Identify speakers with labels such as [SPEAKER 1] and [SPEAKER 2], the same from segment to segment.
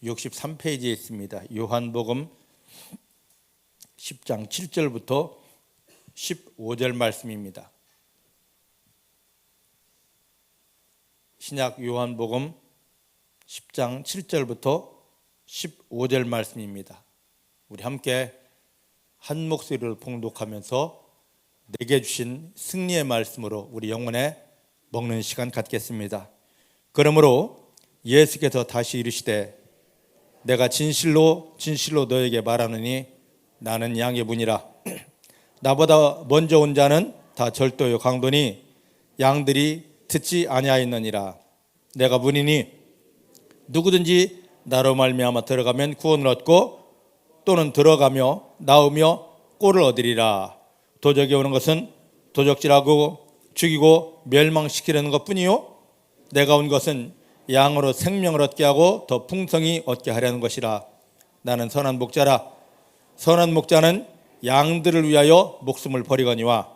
[SPEAKER 1] 63페이지에 있습니다. 요한복음 10장 7절부터 15절 말씀입니다. 신약 요한복음 10장 7절부터 15절 말씀입니다. 우리 함께 한 목소리를 봉독하면서 내게 주신 승리의 말씀으로 우리 영혼에 먹는 시간 갖겠습니다. 그러므로 예수께서 다시 이르시되 내가 진실로 너에게 말하노니 나는 양의 문이라. 나보다 먼저 온 자는 다 절도요 강도니 양들이 듣지 아니하였느니라. 내가 문이니 누구든지 나로 말미암아 들어가면 구원을 얻고 또는 들어가며 나오며 꼴을 얻으리라. 도적이 오는 것은 도적질하고 죽이고 멸망시키려는 것뿐이요 내가 온 것은 양으로 생명을 얻게 하고 더 풍성히 얻게 하려는 것이라. 나는 선한 목자라. 선한 목자는 양들을 위하여 목숨을 버리거니와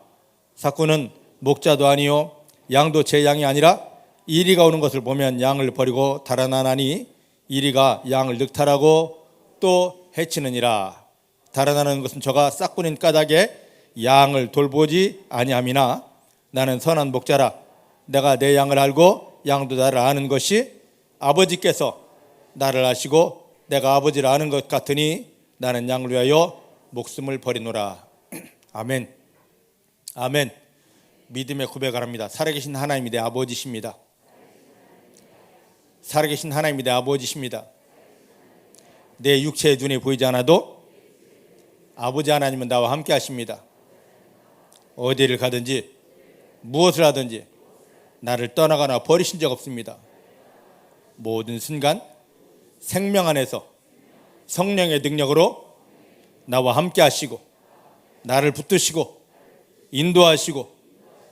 [SPEAKER 1] 삭구는 목자도 아니요 양도 제 양이 아니라 이리가 오는 것을 보면 양을 버리고 달아나나니 이리가 양을 늑탈하고 또 해치느니라. 달아나는 것은 저가 싹구는 까닭에 양을 돌보지 아니함이나 나는 선한 목자라. 내가 내 양을 알고 양도 나를 아는 것이 아버지께서 나를 아시고 내가 아버지를 아는 것 같으니 나는 양을 위하여 목숨을 버리노라. 아멘. 아멘. 믿음의 고백을 합니다. 살아계신 하나님이 내 아버지십니다. 살아계신 하나님이 내 아버지십니다. 내 육체의 눈에 보이지 않아도 아버지 하나님은 나와 함께 하십니다. 어디를 가든지 무엇을 하든지 나를 떠나거나 버리신 적 없습니다. 모든 순간 생명 안에서 성령의 능력으로 나와 함께 하시고 나를 붙드시고 인도하시고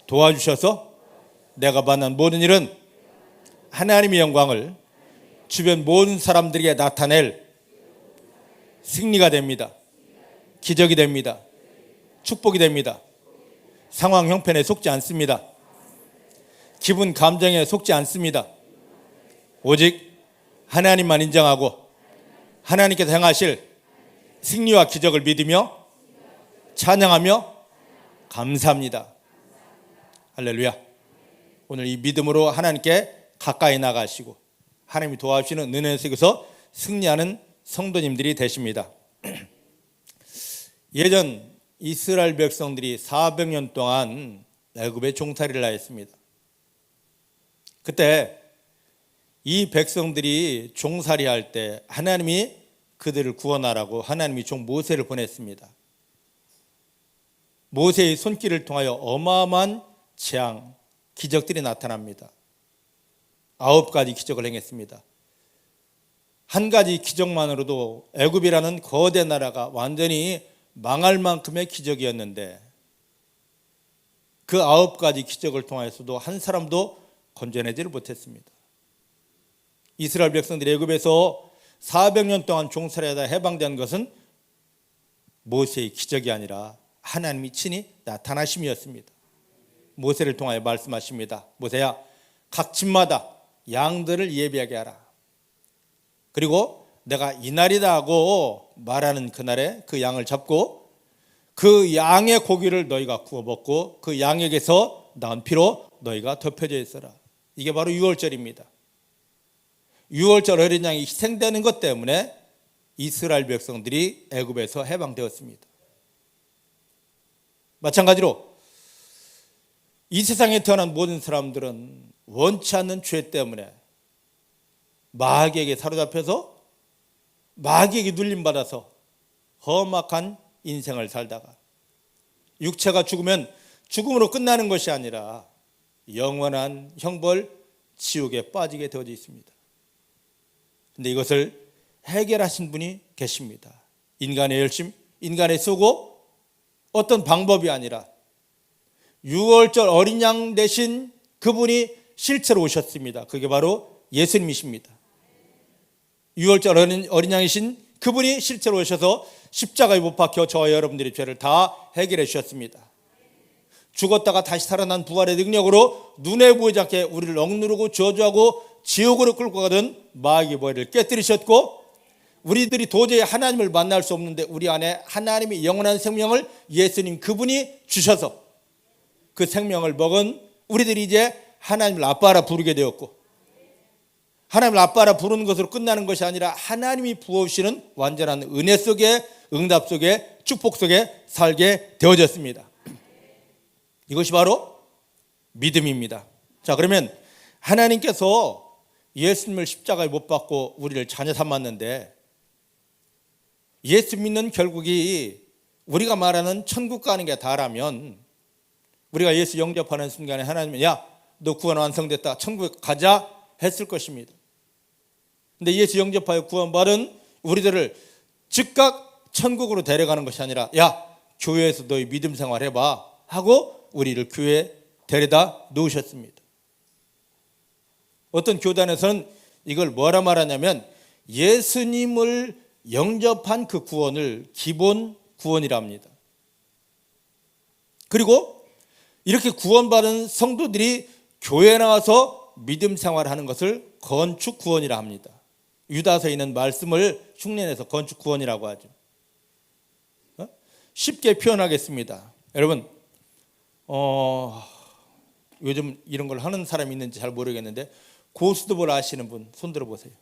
[SPEAKER 1] 도와주셔서 내가 만난 모든 일은 하나님의 영광을 주변 모든 사람들에게 나타낼 승리가 됩니다. 기적이 됩니다. 축복이 됩니다. 상황 형편에 속지 않습니다. 기분 감정에 속지 않습니다. 오직 하나님만 인정하고 하나님께서 행하실 승리와 기적을 믿으며 찬양하며 감사합니다. 할렐루야. 오늘 이 믿음으로 하나님께 가까이 나가시고 하나님이 도와주시는 은혜 속에서 승리하는 성도님들이 되십니다. 예전 이스라엘 백성들이 400년 동안 애굽에 종살이를 하였습니다. 그때 이 백성들이 종살이할 때 하나님이 그들을 구원하라고 하나님이 종 모세를 보냈습니다. 모세의 손길을 통하여 어마어마한 재앙, 기적들이 나타납니다. 9가지 기적을 행했습니다. 한 가지 기적만으로도 애굽이라는 거대 나라가 완전히 망할 만큼의 기적이었는데 그 9가지 기적을 통해서도 한 사람도 건져내지를 못했습니다. 이스라엘 백성들이 애굽에서 400년 동안 종살이하다 해방된 것은 모세의 기적이 아니라 하나님이 친히 나타나심이었습니다. 모세를 통하여 말씀하십니다. 모세야, 각 집마다 양들을 예비하게 하라. 그리고 내가 이날이다 하고 말하는 그날에 그 양을 잡고 그 양의 고기를 너희가 구워 먹고 그 양에게서 나온 피로 너희가 덮여져 있어라. 이게 바로 유월절입니다. 유월절 어린 양이 희생되는 것 때문에 이스라엘 백성들이 애굽에서 해방되었습니다. 마찬가지로 이 세상에 태어난 모든 사람들은 원치 않는 죄 때문에 마귀에게 사로잡혀서 마귀에게 눌림받아서 험악한 인생을 살다가 육체가 죽으면 죽음으로 끝나는 것이 아니라 영원한 형벌 지옥에 빠지게 되어져 있습니다. 그런데 이것을 해결하신 분이 계십니다. 인간의 열심, 인간의 수고, 어떤 방법이 아니라 유월절 어린 양 대신 그분이 실제로 오셨습니다. 그게 바로 예수님이십니다. 유월절 어린 양이신 그분이 실제로 오셔서 십자가에 못 박혀 저와 여러분들의 죄를 다 해결해 주셨습니다. 죽었다가 다시 살아난 부활의 능력으로 눈에 보이지 않게 우리를 억누르고 저주하고 지옥으로 끌고 가던 마귀의 머리를 깨뜨리셨고 우리들이 도저히 하나님을 만날 수 없는데 우리 안에 하나님의 영원한 생명을 예수님 그분이 주셔서 그 생명을 먹은 우리들이 이제 하나님을 아빠라 부르게 되었고, 하나님을 아빠라 부르는 것으로 끝나는 것이 아니라 하나님이 부어주시는 완전한 은혜 속에, 응답 속에, 축복 속에 살게 되어졌습니다. 이것이 바로 믿음입니다. 자, 그러면 하나님께서 예수님을 십자가에 못 박고 우리를 자녀 삼았는데, 예수 믿는 결국이 우리가 말하는 천국 가는 게 다라면, 우리가 예수 영접하는 순간에 하나님은 야, 너 구원 완성됐다, 천국에 가자 했을 것입니다. 근데 예수 영접하여 구원받은 우리들을 즉각 천국으로 데려가는 것이 아니라 야, 교회에서 너희 믿음 생활 해봐 하고 우리를 교회에 데려다 놓으셨습니다. 어떤 교단에서는 이걸 뭐라 말하냐면 예수님을 영접한 그 구원을 기본 구원이라 합니다. 그리고 이렇게 구원받은 성도들이 교회에 나와서 믿음 생활하는 것을 건축 구원이라 합니다. 유다서에 있는 말씀을 흉내내서 건축 구원이라고 하죠. 쉽게 표현하겠습니다. 여러분, 요즘 이런 걸 하는 사람이 있는지 잘 모르겠는데 고스톱을 아시는 분 손 들어보세요.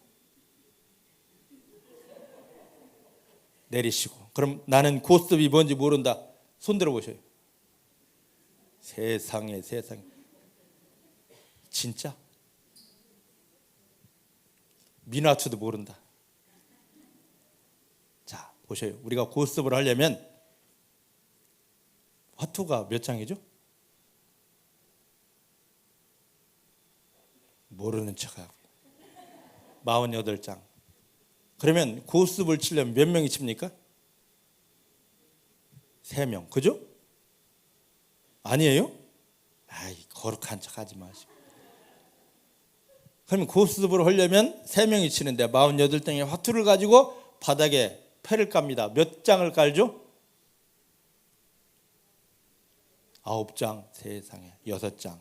[SPEAKER 1] 내리시고. 그럼 나는 고스톱이 뭔지 모른다, 손 들어보셔요. 세상에 진짜? 미나투도 모른다. 자, 보셔요. 우리가 고스톱을 하려면 화투가 몇 장이죠? 모르는 척하고 48장. 그러면 고스톱을 치려면 몇 명이 칩니까? 3명. 그죠? 아니에요? 아이, 거룩한 척 하지 마시고. 그러면 고스톱을 하려면 3명이 치는데 48장의 화투를 가지고 바닥에 패를 깝니다. 몇 장을 깔죠? 9장, 세상에 6장.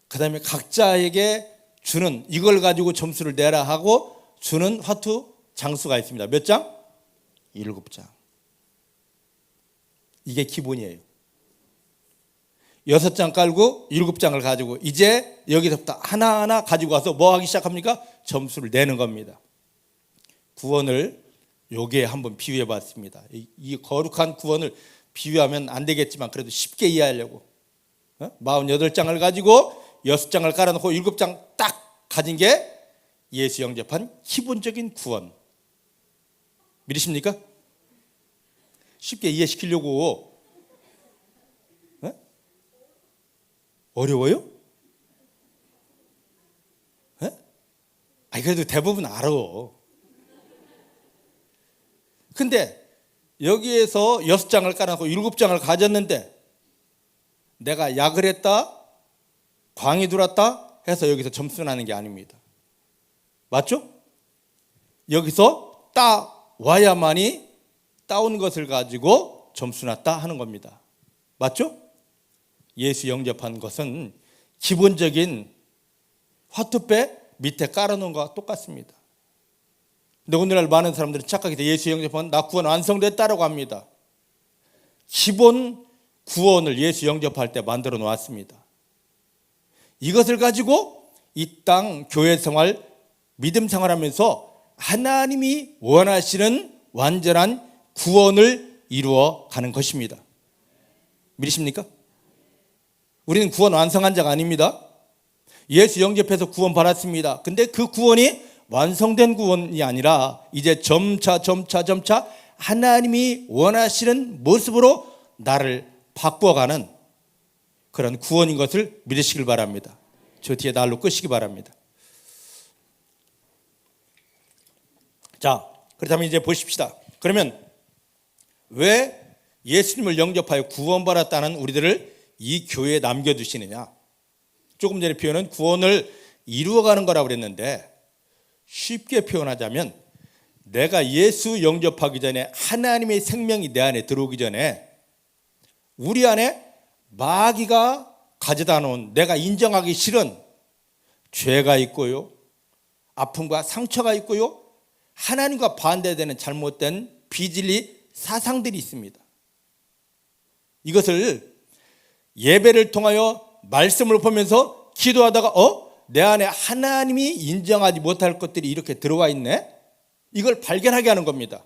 [SPEAKER 1] 그 다음에 각자에게 주는, 이걸 가지고 점수를 내라 하고 주는 화투 장수가 있습니다. 몇 장? 7장. 이게 기본이에요. 6장 깔고 7장을 가지고 이제 여기서부터 하나하나 가지고 와서 뭐 하기 시작합니까? 점수를 내는 겁니다. 구원을 여기에 한번 비유해 봤습니다. 이 거룩한 구원을 비유하면 안 되겠지만 그래도 쉽게 이해하려고 48장을 가지고 6장을 깔아놓고 7장 딱 가진 게 예수 영접한 기본적인 구원. 믿으십니까? 쉽게 이해시키려고. 어려워요? 그래도 대부분 알아. 근데 여기에서 6장을 깔아놓고 7장을 가졌는데 내가 약을 했다, 광이 들었다 해서 여기서 점수 나는 게 아닙니다. 맞죠? 여기서 따 와야만이 따온 것을 가지고 점수 났다 하는 겁니다. 맞죠? 예수 영접한 것은 기본적인 화투배 밑에 깔아놓은 것과 똑같습니다. 근데 오늘날 많은 사람들은 착각해서 예수 영접한 나 구원 완성됐다라고 합니다. 기본 구원을 예수 영접할 때 만들어 놓았습니다. 이것을 가지고 이 땅 교회 생활, 믿음 생활하면서 하나님이 원하시는 완전한 구원을 이루어 가는 것입니다. 믿으십니까? 우리는 구원 완성한 자가 아닙니다. 예수 영접해서 구원 받았습니다. 근데 그 구원이 완성된 구원이 아니라 이제 점차 하나님이 원하시는 모습으로 나를 바꿔가는 그런 구원인 것을 믿으시길 바랍니다. 저 뒤에 날로 끄시기 바랍니다. 자, 그렇다면 이제 보십시다. 그러면 왜 예수님을 영접하여 구원받았다는 우리들을 이 교회에 남겨두시느냐? 조금 전에 표현은 구원을 이루어가는 거라고 그랬는데 쉽게 표현하자면 내가 예수 영접하기 전에 하나님의 생명이 내 안에 들어오기 전에 우리 안에 마귀가 가져다 놓은 내가 인정하기 싫은 죄가 있고요, 아픔과 상처가 있고요, 하나님과 반대되는 잘못된 비진리 사상들이 있습니다. 이것을 예배를 통하여 말씀을 보면서 기도하다가 내 안에 하나님이 인정하지 못할 것들이 이렇게 들어와 있네. 이걸 발견하게 하는 겁니다.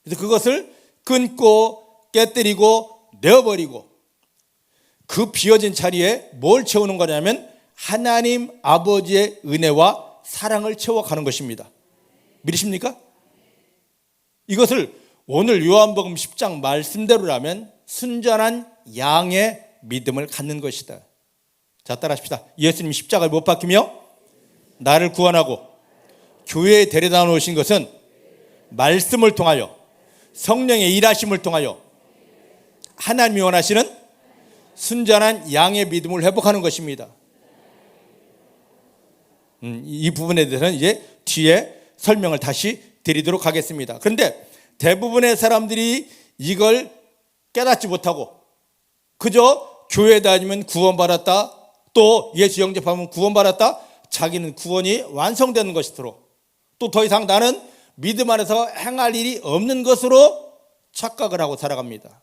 [SPEAKER 1] 그래서 그것을 끊고 깨뜨리고 내어버리고 그 비어진 자리에 뭘 채우는 거냐면 하나님 아버지의 은혜와 사랑을 채워가는 것입니다. 믿으십니까? 이것을 오늘 요한복음 10장 말씀대로라면 순전한 양의 믿음을 갖는 것이다. 자, 따라하십시다. 예수님 십자가에 못 박히며 나를 구원하고 교회에 데려다 놓으신 것은 말씀을 통하여 성령의 일하심을 통하여 하나님이 원하시는 순전한 양의 믿음을 회복하는 것입니다. 이 부분에 대해서는 이제 뒤에 설명을 다시 드리도록 하겠습니다. 그런데 대부분의 사람들이 이걸 깨닫지 못하고 그저 교회 다니면 구원받았다, 또 예수 영접하면 구원받았다, 자기는 구원이 완성되는 것으로, 또 더 이상 나는 믿음 안에서 행할 일이 없는 것으로 착각을 하고 살아갑니다.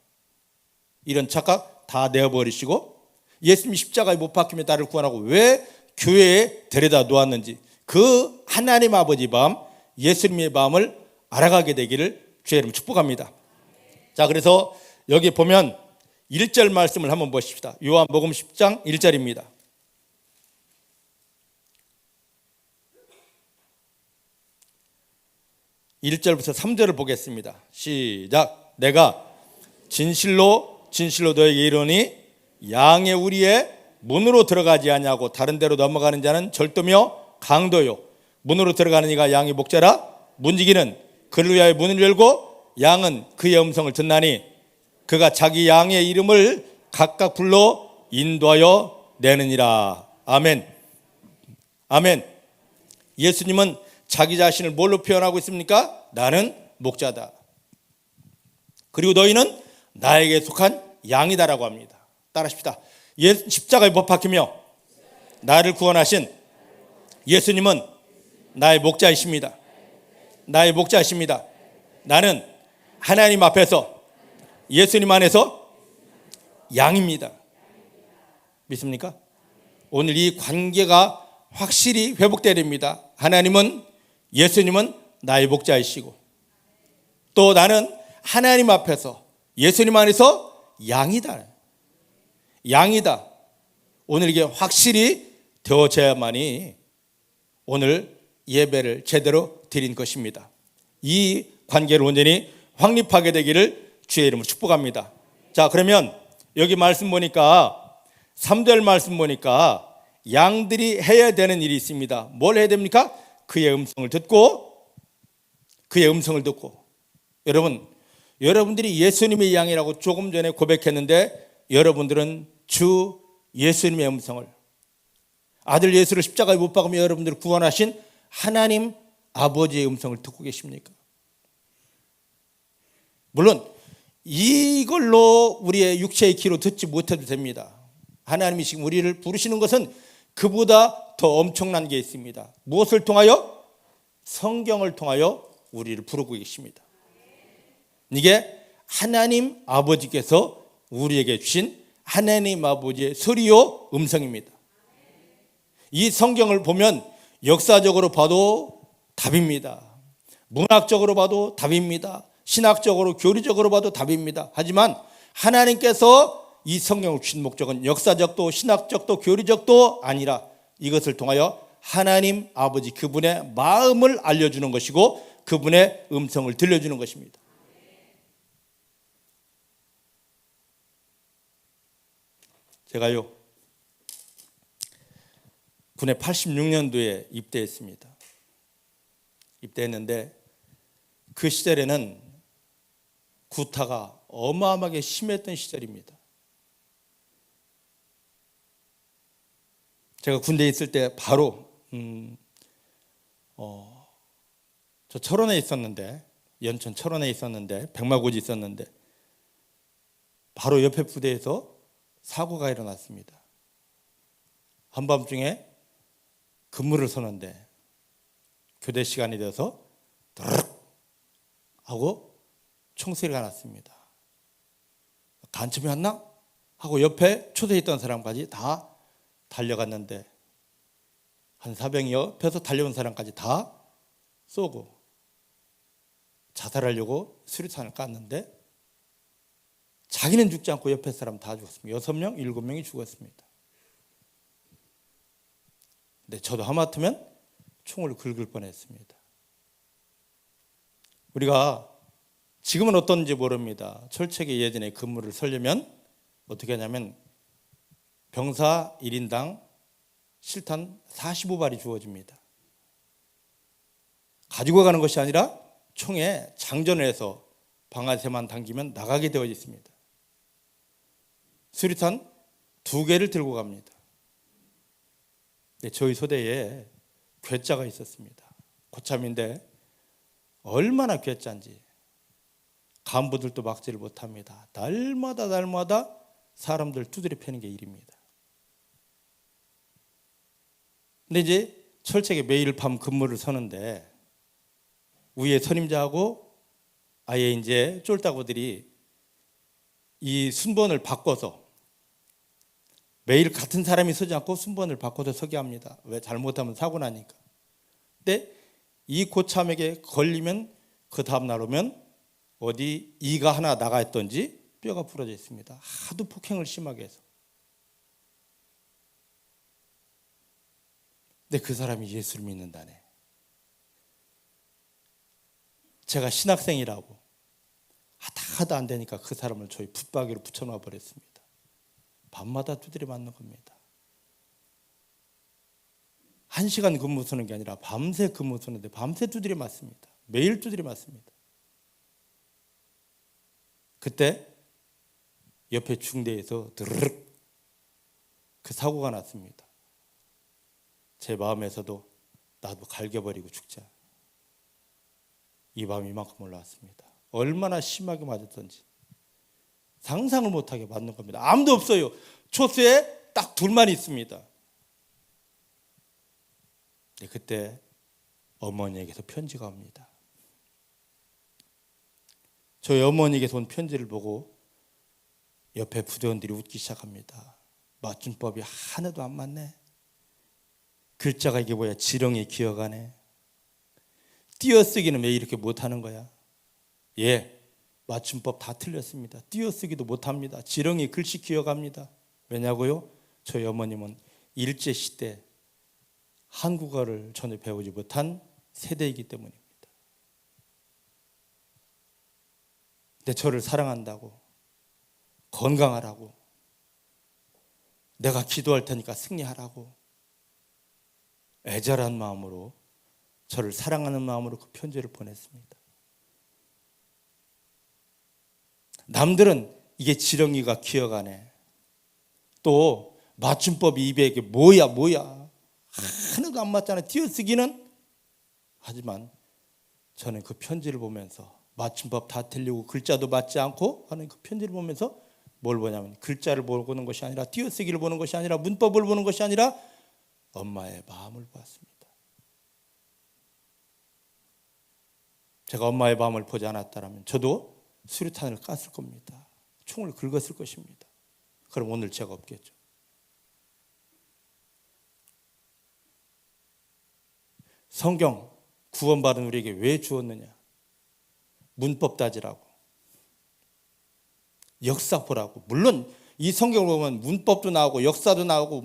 [SPEAKER 1] 이런 착각 다 내어버리시고 예수님 십자가에 못 박히며 나를 구원하고 왜 교회에 데려다 놓았는지 그 하나님 아버지 마음, 예수님의 마음을 알아가게 되기를 주의 이름으로 축복합니다. 자, 그래서 여기 보면 1절 말씀을 한번 보십시다. 요한복음 10장 1절입니다. (1절부터) 3절을 보겠습니다. 시작. 내가 진실로 너에게 이르노니 양의 우리의 문으로 들어가지 아니하고 다른 데로 넘어가는 자는 절도며 강도요, 문으로 들어가는 이가 양의 목자라. 문지기는 그를 위하여 문을 열고 양은 그의 음성을 듣나니 그가 자기 양의 이름을 각각 불러 인도하여 내느니라. 아멘. 아멘. 예수님은 자기 자신을 뭘로 표현하고 있습니까? 나는 목자다. 그리고 너희는 나에게 속한 양이다라고 합니다. 따라하십시다. 십자가에 못 박히며 나를 구원하신 예수님은 나의 목자이십니다. 나의 목자이십니다. 나는 하나님 앞에서 예수님 안에서 양입니다. 믿습니까? 오늘 이 관계가 확실히 회복되어야 됩니다. 하나님은, 예수님은 나의 목자이시고 또 나는 하나님 앞에서 예수님 안에서 양이다. 양이다. 오늘 이게 확실히 되어져야만이 오늘 예배를 제대로 드린 것입니다. 이 관계를 온전히 확립하게 되기를 주의 이름으로 축복합니다. 자, 그러면 여기 말씀 보니까 3절 말씀 보니까 양들이 해야 되는 일이 있습니다. 뭘 해야 됩니까? 그의 음성을 듣고 여러분들이 예수님의 양이라고 조금 전에 고백했는데 여러분들은 주 예수님의 음성을, 아들 예수를 십자가에 못 박으며 여러분들을 구원하신 하나님 아버지의 음성을 듣고 계십니까? 물론 이걸로 우리의 육체의 귀로 듣지 못해도 됩니다. 하나님이 지금 우리를 부르시는 것은 그보다 더 엄청난 게 있습니다. 무엇을 통하여? 성경을 통하여 우리를 부르고 계십니다. 이게 하나님 아버지께서 우리에게 주신 하나님 아버지의 소리요 음성입니다. 이 성경을 보면 역사적으로 봐도 답입니다. 문학적으로 봐도 답입니다. 신학적으로, 교리적으로 봐도 답입니다. 하지만 하나님께서 이 성경을 주신 목적은 역사적도 신학적도 교리적도 아니라 이것을 통하여 하나님 아버지 그분의 마음을 알려주는 것이고 그분의 음성을 들려주는 것입니다. 제가요 군에 86년도에 입대했습니다. 입대했는데 그 시절에는 구타가 어마어마하게 심했던 시절입니다. 제가 군대에 있을 때 바로 저 철원에 있었는데, 연천 철원에 있었는데, 백마고지 있었는데 바로 옆에 부대에서 사고가 일어났습니다. 한밤중에 근무를 서는데 교대 시간이 되어서 드르륵 하고 총소리가 났습니다. 간첩이 왔나? 하고 옆에 초대해 있던 사람까지 다 달려갔는데 한 사병이 옆에서 달려온 사람까지 다 쏘고 자살하려고 수류탄을 깠는데 자기는 죽지 않고 옆에 사람 다 죽었습니다. 6명, 7명이 죽었습니다. 근데 저도 하마터면 총을 긁을 뻔했습니다. 우리가 지금은 어떤지 모릅니다. 철책에 예전에 근무를 서려면 어떻게 하냐면 병사 1인당 실탄 45발이 주어집니다. 가지고 가는 것이 아니라 총에 장전을 해서 방아쇠만 당기면 나가게 되어 있습니다. 수류탄 2개를 들고 갑니다. 저희 소대에 괴짜가 있었습니다. 고참인데 얼마나 괴짜인지 간부들도 막지를 못합니다. 날마다 사람들 두드려 패는 게 일입니다. 근데 이제 철책에 매일 밤 근무를 서는데 위에 선임자하고 아예 이제 쫄따구들이 이 순번을 바꿔서 매일 같은 사람이 서지 않고 순번을 바꿔서 서게 합니다. 왜? 잘못하면 사고 나니까. 근데 이 고참에게 걸리면 그 다음날 오면 어디 이가 하나 나가 있던지 뼈가 부러져 있습니다. 하도 폭행을 심하게 해서. 근데 그 사람이 예수를 믿는다네. 제가 신학생이라고 하다 안 되니까 그 사람을 저희 붙박이로 붙여놔 버렸습니다. 밤마다 두드려 맞는 겁니다. 1시간 근무 서는 게 아니라 밤새 근무 서는데 밤새 두드려 맞습니다. 매일 두드려 맞습니다. 그때 옆에 중대에서 드르륵 그 사고가 났습니다. 제 마음에서도 나도 갈겨버리고 죽자. 이 밤이 이만큼 올라왔습니다. 얼마나 심하게 맞았던지 상상을 못하게 맞는 겁니다. 아무도 없어요. 초수에 딱 둘만 있습니다. 그때 어머니에게서 편지가 옵니다. 저희 어머니에게서 온 편지를 보고 옆에 부대원들이 웃기 시작합니다. 맞춤법이 하나도 안 맞네. 글자가 이게 뭐야? 지렁이 기어가네. 띄어쓰기는 왜 이렇게 못하는 거야? 예, 맞춤법 다 틀렸습니다. 띄어쓰기도 못합니다. 지렁이 글씨 기어갑니다. 왜냐고요? 저희 어머님은 일제시대 한국어를 전혀 배우지 못한 세대이기 때문입니다. 근데 저를 사랑한다고, 건강하라고, 내가 기도할 테니까 승리하라고 애절한 마음으로, 저를 사랑하는 마음으로 그 편지를 보냈습니다. 남들은 이게 지렁이가 기어가네, 또 맞춤법이 입에 이게 뭐야 하나도 안 맞잖아, 띄어쓰기는. 하지만 저는 그 편지를 보면서 맞춤법 다 틀리고 글자도 맞지 않고 하는 그 편지를 보면서 뭘 보냐면 글자를 보는 것이 아니라 띄어쓰기를 보는 것이 아니라 문법을 보는 것이 아니라 엄마의 마음을 보았습니다. 제가 엄마의 마음을 보지 않았다면 저도 수류탄을 깠을 겁니다. 총을 긁었을 것입니다. 그럼 오늘 제가 없겠죠. 성경 구원받은 우리에게 왜 주었느냐? 문법 따지라고, 역사 보라고. 물론 이 성경을 보면 문법도 나오고 역사도 나오고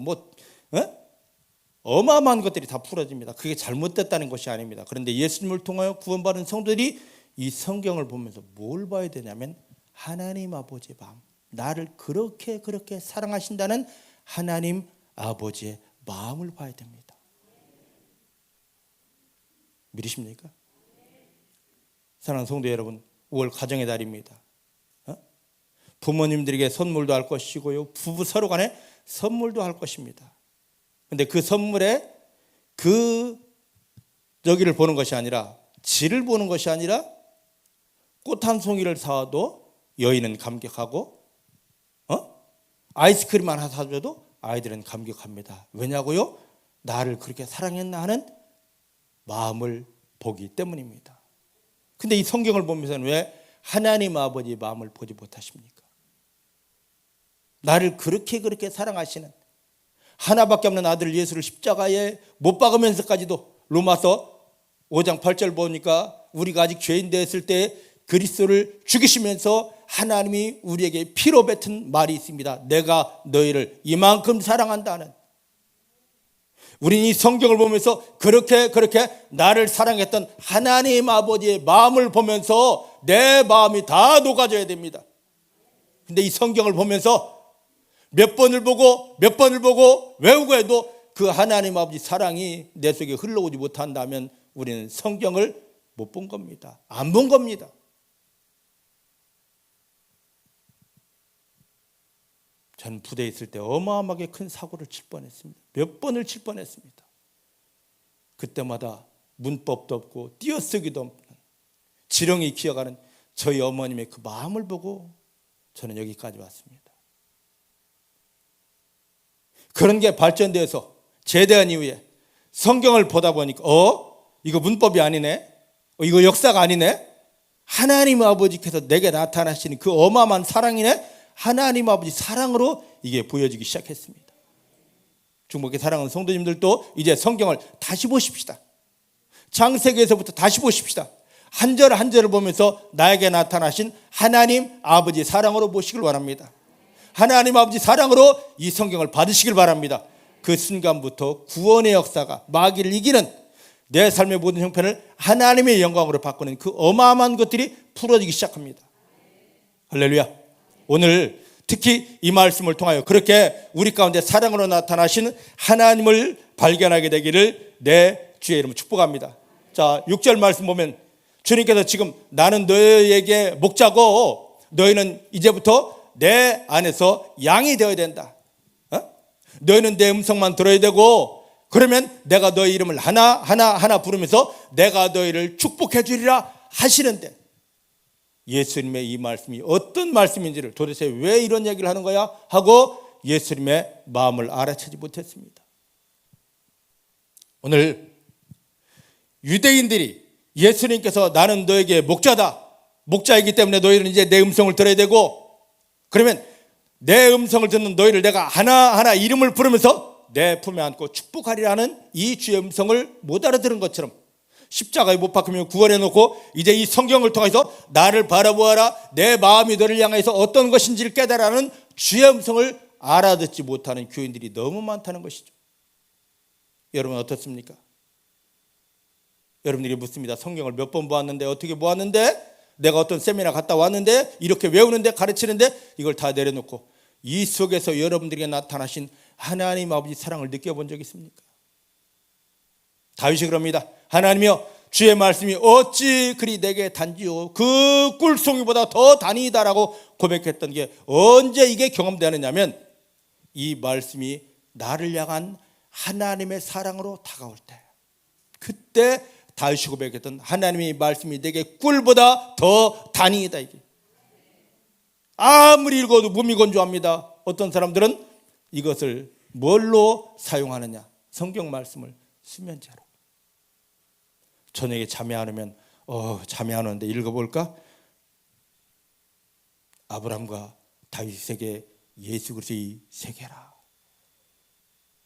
[SPEAKER 1] 어마어마한 것들이 다 풀어집니다. 그게 잘못됐다는 것이 아닙니다. 그런데 예수님을 통하여 구원받은 성도들이 이 성경을 보면서 뭘 봐야 되냐면 하나님 아버지의 마음, 나를 그렇게 사랑하신다는 하나님 아버지의 마음을 봐야 됩니다. 믿으십니까? 사랑하는 성도 여러분, 5월 가정의 달입니다. 부모님들에게 선물도 할 것이고요, 부부 서로 간에 선물도 할 것입니다. 그런데 그 선물에 여기를 보는 것이 아니라, 질을 보는 것이 아니라, 꽃 한 송이를 사와도 여인은 감격하고 아이스크림 하나 사줘도 아이들은 감격합니다. 왜냐고요? 나를 그렇게 사랑했나 하는 마음을 보기 때문입니다. 근데 이 성경을 보면서는 왜 하나님 아버지의 마음을 보지 못하십니까? 나를 그렇게 사랑하시는 하나밖에 없는 아들 예수를 십자가에 못 박으면서까지도 로마서 5장 8절 보니까 우리가 아직 죄인 되었을 때 그리스도를 죽이시면서 하나님이 우리에게 피로 뱉은 말이 있습니다. 내가 너희를 이만큼 사랑한다는. 우리는 이 성경을 보면서 그렇게 나를 사랑했던 하나님 아버지의 마음을 보면서 내 마음이 다 녹아져야 됩니다. 근데 이 성경을 보면서 몇 번을 보고 외우고 해도 그 하나님 아버지 사랑이 내 속에 흘러오지 못한다면 우리는 성경을 못 본 겁니다. 안 본 겁니다. 저는 부대에 있을 때 어마어마하게 큰 사고를 칠 뻔했습니다. 몇 번을 칠 뻔했습니다. 그때마다 문법도 없고 띄어쓰기도 없는 지렁이 기어가는 저희 어머님의 그 마음을 보고 저는 여기까지 왔습니다. 그런 게 발전되어서 제대한 이후에 성경을 보다 보니까 이거 문법이 아니네, 이거 역사가 아니네, 하나님 아버지께서 내게 나타나시는 그 어마어마한 사랑이네, 하나님 아버지 사랑으로 이게 보여지기 시작했습니다. 중복의 사랑하는 성도님들도 이제 성경을 다시 보십시다. 창세기에서부터 다시 보십시다. 한 절 한 절을 보면서 나에게 나타나신 하나님 아버지 사랑으로 보시길 바랍니다. 하나님 아버지 사랑으로 이 성경을 받으시길 바랍니다. 그 순간부터 구원의 역사가 마귀를 이기는 내 삶의 모든 형편을 하나님의 영광으로 바꾸는 그 어마어마한 것들이 풀어지기 시작합니다. 할렐루야. 오늘 특히 이 말씀을 통하여 그렇게 우리 가운데 사랑으로 나타나신 하나님을 발견하게 되기를 내 주의 이름으로 축복합니다. 자, 6절 말씀 보면 주님께서 지금 나는 너희에게 목자고 너희는 이제부터 내 안에서 양이 되어야 된다. 너희는 내 음성만 들어야 되고 그러면 내가 너희 이름을 하나 부르면서 내가 너희를 축복해 주리라 하시는데 예수님의 이 말씀이 어떤 말씀인지를 도대체 왜 이런 얘기를 하는 거야 하고 예수님의 마음을 알아채지 못했습니다. 오늘 유대인들이 예수님께서 나는 너에게 목자다, 목자이기 때문에 너희는 이제 내 음성을 들어야 되고 그러면 내 음성을 듣는 너희를 내가 하나하나 이름을 부르면서 내 품에 안고 축복하리라는 이 주의 음성을 못 알아들은 것처럼 십자가에 못 박히며 구원해 놓고 이제 이 성경을 통해서 나를 바라보아라, 내 마음이 너를 향해서 어떤 것인지를 깨달아라는 주의 음성을 알아듣지 못하는 교인들이 너무 많다는 것이죠. 여러분 어떻습니까? 여러분들이 묻습니다. 성경을 몇 번 보았는데 어떻게 보았는데 내가 어떤 세미나 갔다 왔는데 이렇게 외우는데 가르치는데 이걸 다 내려놓고 이 속에서 여러분들에게 나타나신 하나님 아버지 사랑을 느껴본 적 있습니까? 다윗이 그럽니다. 하나님이여 주의 말씀이 어찌 그리 내게 단지요 그 꿀송이보다 더 단이다라고 고백했던 게 언제 이게 경험되느냐면 이 말씀이 나를 향한 하나님의 사랑으로 다가올 때 그때 다윗이 고백했던 하나님의 말씀이 내게 꿀보다 더 단이다. 이게 아무리 읽어도 무미건조합니다. 어떤 사람들은 이것을 뭘로 사용하느냐, 성경 말씀을 수면제로. 저녁에 잠이 안 오면 잠이 안 오는데 읽어볼까? 아브람과 다윗에게 예수 그리스도의 세계라.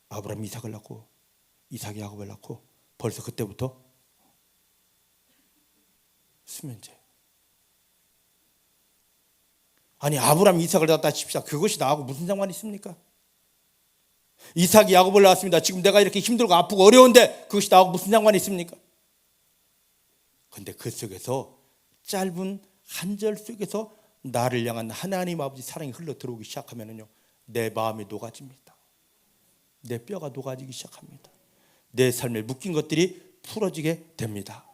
[SPEAKER 1] 아브람 이삭을 낳고 이삭이 야곱을 낳고 벌써 그때부터 수면제. 아니 아브람 이삭을 낳았다 칩시다. 그것이 나하고 무슨 상관이 있습니까? 이삭이 야곱을 낳았습니다. 지금 내가 이렇게 힘들고 아프고 어려운데 그것이 나하고 무슨 상관이 있습니까? 그런데 그 속에서 짧은 한 절 속에서 나를 향한 하나님 아버지 사랑이 흘러 들어오기 시작하면요 내 마음이 녹아집니다. 내 뼈가 녹아지기 시작합니다. 내 삶에 묶인 것들이 풀어지게 됩니다.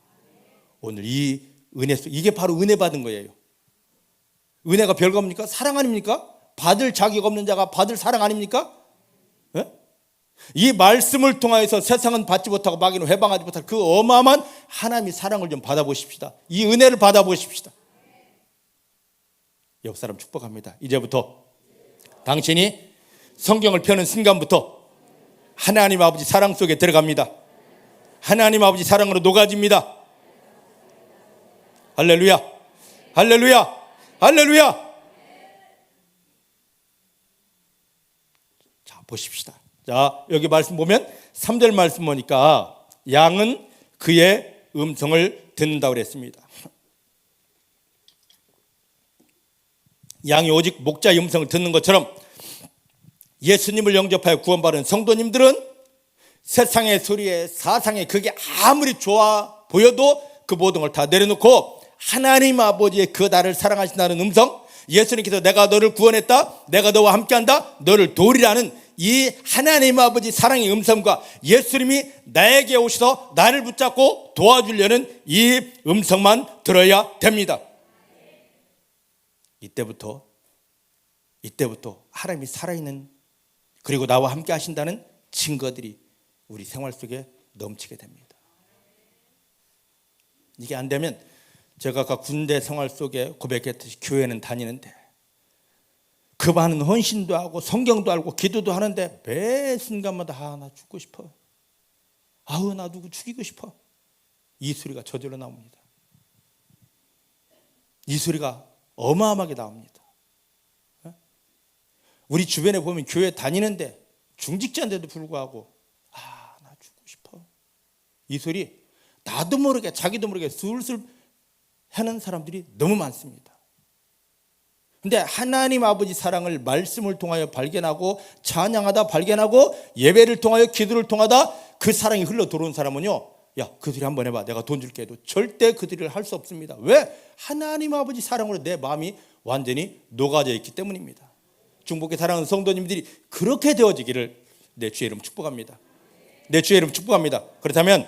[SPEAKER 1] 오늘 이 은혜 속 이게 바로 은혜 받은 거예요. 은혜가 별겁니까? 사랑 아닙니까? 받을 자격 없는 자가 받을 사랑 아닙니까? 네? 이 말씀을 통하여서 세상은 받지 못하고 마귀는 회방하지 못할 그 어마어마한 하나님의 사랑을 좀 받아보십시다. 이 은혜를 받아보십시다. 옆 사람 축복합니다. 이제부터 당신이 성경을 펴는 순간부터 하나님 아버지 사랑 속에 들어갑니다. 하나님 아버지 사랑으로 녹아집니다. 할렐루야, 할렐루야, 할렐루야. 자, 보십시다. 자, 여기 말씀 보면 3절 말씀 보니까 양은 그의 음성을 듣는다고 그랬습니다. 양이 오직 목자의 음성을 듣는 것처럼 예수님을 영접하여 구원받은 성도님들은 세상의 소리에 사상에 그게 아무리 좋아 보여도 그 모든 걸 다 내려놓고 하나님 아버지의 그 나를 사랑하신다는 음성, 예수님께서 내가 너를 구원했다, 내가 너와 함께한다, 너를 도우리라는 이 하나님 아버지 사랑의 음성과 예수님이 나에게 오셔서 나를 붙잡고 도와주려는 이 음성만 들어야 됩니다. 이때부터 하나님이 살아있는, 그리고 나와 함께 하신다는 증거들이 우리 생활 속에 넘치게 됩니다. 이게 안 되면 제가 아까 군대 생활 속에 고백했듯이 교회는 다니는데 그 많은 헌신도 하고 성경도 알고 기도도 하는데 매 순간마다 나 죽고 싶어, 나 누구 죽이고 싶어, 이 소리가 저절로 나옵니다. 이 소리가 어마어마하게 나옵니다. 우리 주변에 보면 교회 다니는데 중직자인데도 불구하고 나 죽고 싶어, 이 소리 나도 모르게 자기도 모르게 술술 하는 사람들이 너무 많습니다. 근데 하나님 아버지 사랑을 말씀을 통하여 발견하고 찬양하다 발견하고 예배를 통하여 기도를 통하다 그 사랑이 흘러 들어온 사람은요, 야, 그 소리 한번 해봐, 내가 돈 줄게 해도 절대 그 소리를 할 수 없습니다. 왜? 하나님 아버지 사랑으로 내 마음이 완전히 녹아져 있기 때문입니다. 중복의 사랑하는 성도님들이 그렇게 되어지기를 내 주의 이름 축복합니다. 내 주의 이름 축복합니다. 그렇다면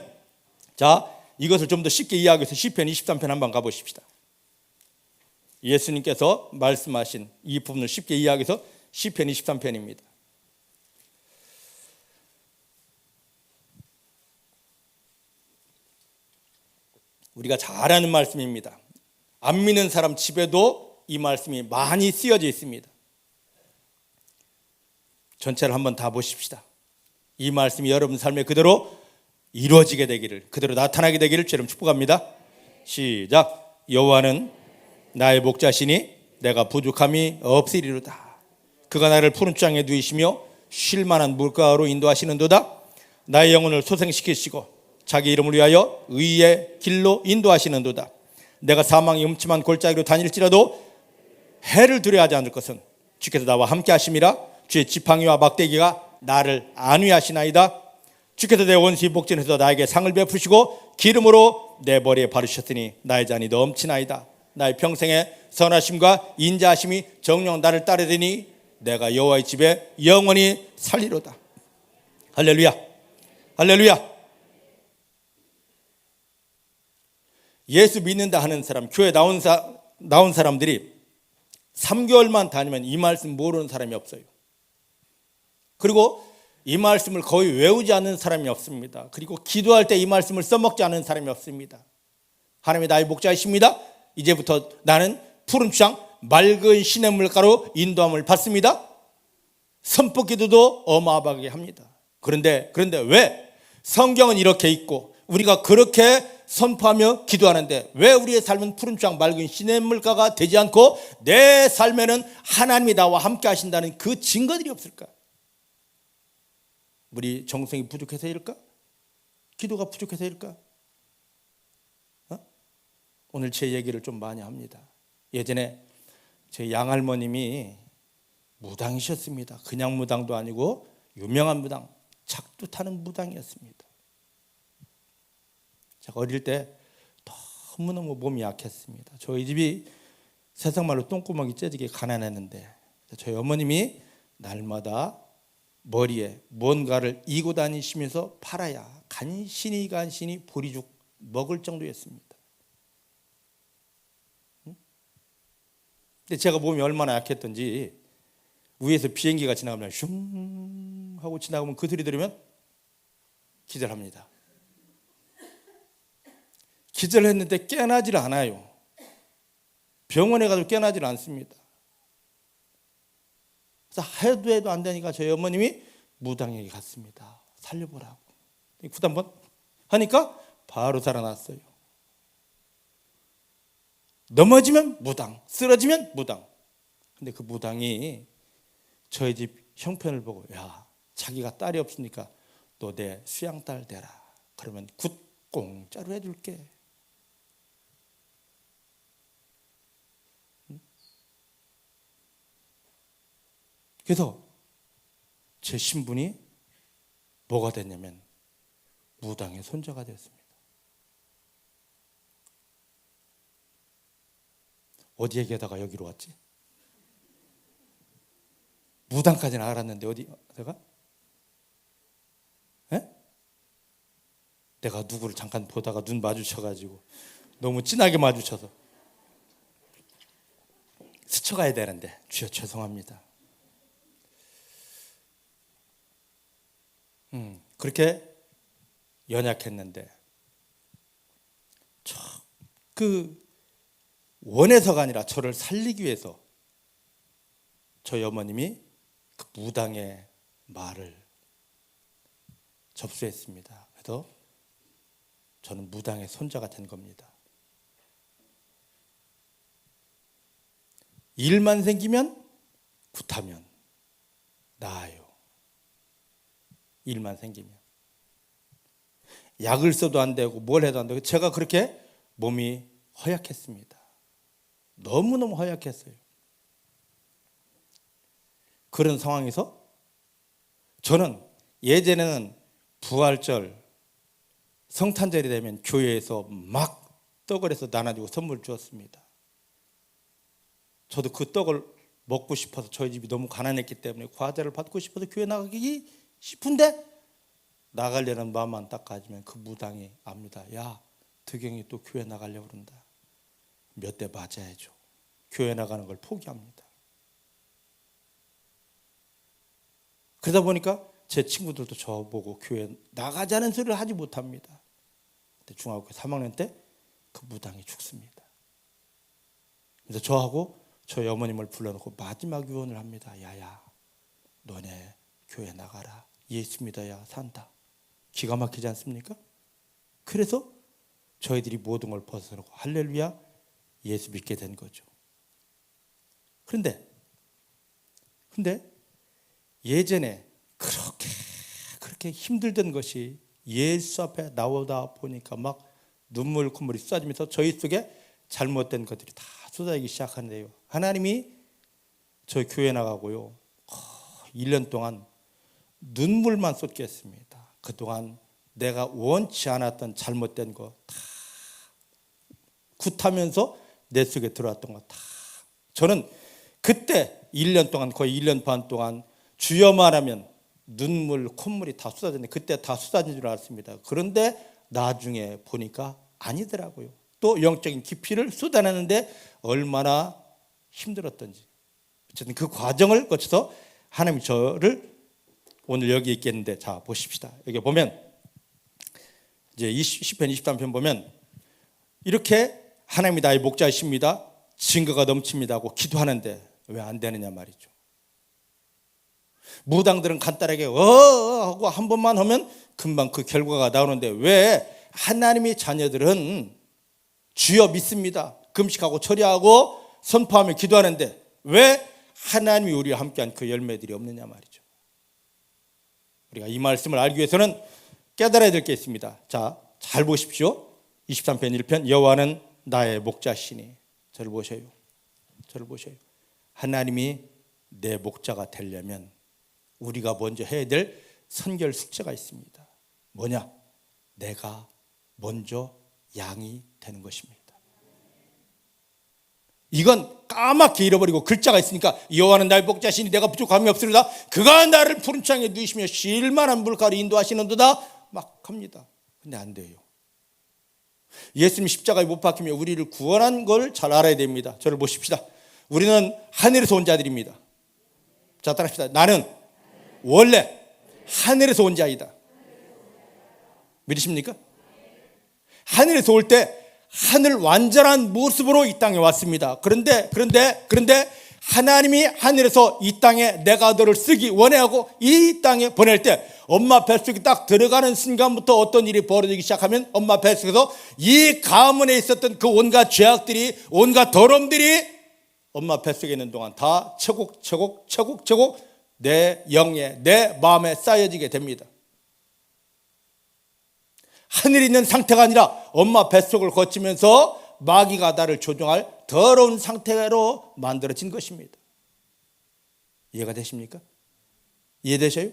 [SPEAKER 1] 자, 이것을 좀 더 쉽게 이해하기 위해서 시편 23편 한번 가보십시다. 예수님께서 말씀하신 이 부분을 쉽게 이해하기 위해서 시편 23편입니다. 우리가 잘 아는 말씀입니다. 안 믿는 사람 집에도 이 말씀이 많이 쓰여져 있습니다. 전체를 한번 다 보십시다. 이 말씀이 여러분 삶에 그대로 이루어지게 되기를, 그대로 나타나게 되기를 주님 축복합니다. 시작. 여호와는 나의 목자시니 내가 부족함이 없으리로다. 그가 나를 푸른 땅에 누이시며 쉴 만한 물가로 인도하시는도다. 나의 영혼을 소생시키시고 자기 이름을 위하여 의의 길로 인도하시는도다. 내가 사망의 음침한 골짜기로 다닐지라도 해를 두려워하지 않을 것은 주께서 나와 함께 하심이라. 주의 지팡이와 막대기가 나를 안위하시나이다. 주께서 내 원수의 복전에서 나에게 상을 베푸시고 기름으로 내 머리에 바르셨으니 나의 잔이 넘치나이다. 나의 평생의 선하심과 인자하심이 정녕 나를 따르더니 내가 여호와의 집에 영원히 살리로다. 할렐루야, 할렐루야. 예수 믿는다 하는 사람, 교회 나온 사람들이 3개월만 다니면 이 말씀 모르는 사람이 없어요. 그리고 이 말씀을 거의 외우지 않는 사람이 없습니다. 그리고 기도할 때 이 말씀을 써먹지 않는 사람이 없습니다. 하나님이 나의 목자이십니다. 이제부터 나는 푸른 땅 맑은 시냇물가로 인도함을 받습니다. 선포 기도도 어마어마하게 합니다. 그런데 왜 성경은 이렇게 있고 우리가 그렇게 선포하며 기도하는데 왜 우리의 삶은 푸른 땅 맑은 시냇물가가 되지 않고 내 삶에는 하나님이 나와 함께 하신다는 그 증거들이 없을까? 우리 정성이 부족해서일까? 기도가 부족해서일까? 오늘 제 얘기를 좀 많이 합니다. 예전에 제 양할머님이 무당이셨습니다. 그냥 무당도 아니고 유명한 무당, 작두 타는 무당이었습니다. 제가 어릴 때 너무너무 몸이 약했습니다. 저희 집이 세상말로 똥구멍이 째지게 가난했는데 저희 어머님이 날마다 머리에 뭔가를 이고 다니시면서 팔아야 간신히 보리죽 먹을 정도였습니다. 근데 제가 몸이 얼마나 약했던지 위에서 비행기가 지나가면 슝 하고 지나가면 그 소리 들으면 기절합니다. 기절했는데 깨나질 않아요. 병원에 가도 깨나질 않습니다. 그래서 해도 안 되니까 저희 어머님이 무당에게 갔습니다. 살려보라고. 굿 한번 하니까 바로 살아났어요. 넘어지면 무당, 쓰러지면 무당. 근데 그 무당이 저희 집 형편을 보고, 야, 자기가 딸이 없으니까 너 내 수양딸 되라. 그러면 굿 공짜로 해줄게. 그래서 제 신분이 뭐가 됐냐면 무당의 손자가 되었습니다. 어디 얘기하다가 여기로 왔지? 무당까지는 알았는데 어디 내가? 내가 누구를 잠깐 보다가 눈 마주쳐가지고 너무 진하게 마주쳐서 스쳐가야 되는데 주여 죄송합니다. 그렇게 연약했는데 그 원해서가 아니라 저를 살리기 위해서 저희 어머님이 그 무당의 말을 접수했습니다. 그래서 저는 무당의 손자가 된 겁니다. 일만 생기면 굿하면 나아요. 일만 생기면 약을 써도 안 되고 뭘 해도 안 되고 제가 그렇게 몸이 허약했습니다. 너무너무 허약했어요. 그런 상황에서 저는 예전에는 부활절, 성탄절이 되면 교회에서 막 떡을 해서 나눠주고 선물 주었습니다. 저도 그 떡을 먹고 싶어서 저희 집이 너무 가난했기 때문에 과자를 받고 싶어서 교회 나가기 싶은데 나가려는 마음만 딱 가지면 그 무당이 압니다. 야, 득영이 또 교회 나가려고 그런다. 몇 대 맞아야죠. 교회 나가는 걸 포기합니다. 그러다 보니까 제 친구들도 저보고 교회 나가자는 소리를 하지 못합니다. 그때 중학교 3학년 때 그 무당이 죽습니다. 그래서 저하고 저희 어머님을 불러놓고 마지막 유언을 합니다. 야야, 너네 교회 나가라. 예수 믿어야 산다. 기가 막히지 않습니까? 그래서 저희들이 모든 걸 벗어놓고 할렐루야 예수 믿게 된 거죠. 그런데 예전에 그렇게 힘들던 것이 예수 앞에 나오다 보니까 막 눈물 콧물이 쏟아지면서 저희 속에 잘못된 것들이 다 쏟아지기 시작하는데요. 하나님이 저희 교회 나가고요 1년 동안 눈물만 쏟게 했습니다. 그동안 내가 원치 않았던 잘못된 거 다 굿하면서 내 속에 들어왔던 거 다 저는 그때 1년 동안 거의 1년 반 동안 주여 말하면 눈물 콧물이 다 쏟아졌는데 그때 다 쏟아진 줄 알았습니다. 그런데 나중에 보니까 아니더라고요. 또 영적인 깊이를 쏟아내는데 얼마나 힘들었던지 어쨌든 그 과정을 거쳐서 하나님이 저를 오늘 여기 있겠는데 자 보십시다. 여기 보면 이제 10편 23편 보면 이렇게 하나님이 나의 목자이십니다. 증거가 넘칩니다 하고 기도하는데 왜 안 되느냐 말이죠. 무당들은 간단하게 하고 한 번만 하면 금방 그 결과가 나오는데 왜 하나님의 자녀들은 주여 믿습니다. 금식하고 철야하고 선포하며 기도하는데 왜 하나님이 우리와 함께한 그 열매들이 없느냐 말이죠. 우리가 이 말씀을 알기 위해서는 깨달아야 될 게 있습니다. 자, 잘 보십시오. 23편 1편 여호와는 나의 목자시니 저를 보셔요. 하나님이 내 목자가 되려면 우리가 먼저 해야 될 선결 숙제가 있습니다. 뭐냐? 내가 먼저 양이 되는 것입니다. 이건 까맣게 잃어버리고 글자가 있으니까 여호와는 나의 목자시니 내가 부족함이 없으리다. 그가 나를 푸른 창에 누이시며 쉴만한 물가로 인도하시는도다 막 합니다. 근데 안 돼요. 예수님 십자가에 못 박히며 우리를 구원한 걸 잘 알아야 됩니다. 저를 보십시다. 우리는 하늘에서 온 자들입니다. 자, 따라합시다. 나는 원래 하늘에서 온 자이다. 믿으십니까? 하늘에서 올 때 하늘 완전한 모습으로 이 땅에 왔습니다. 그런데 하나님이 하늘에서 이 땅에 내가 너를 쓰기 원해하고 이 땅에 보낼 때 엄마 뱃속에 딱 들어가는 순간부터 어떤 일이 벌어지기 시작하면 엄마 뱃속에서 이 가문에 있었던 그 온갖 죄악들이, 온갖 더러움들이 엄마 뱃속에 있는 동안 다 차곡차곡 내 영에, 내 마음에 쌓여지게 됩니다. 하늘에 있는 상태가 아니라 엄마 뱃속을 거치면서 마귀가 나를 조종할 더러운 상태로 만들어진 것입니다. 이해가 되십니까? 이해되셔요?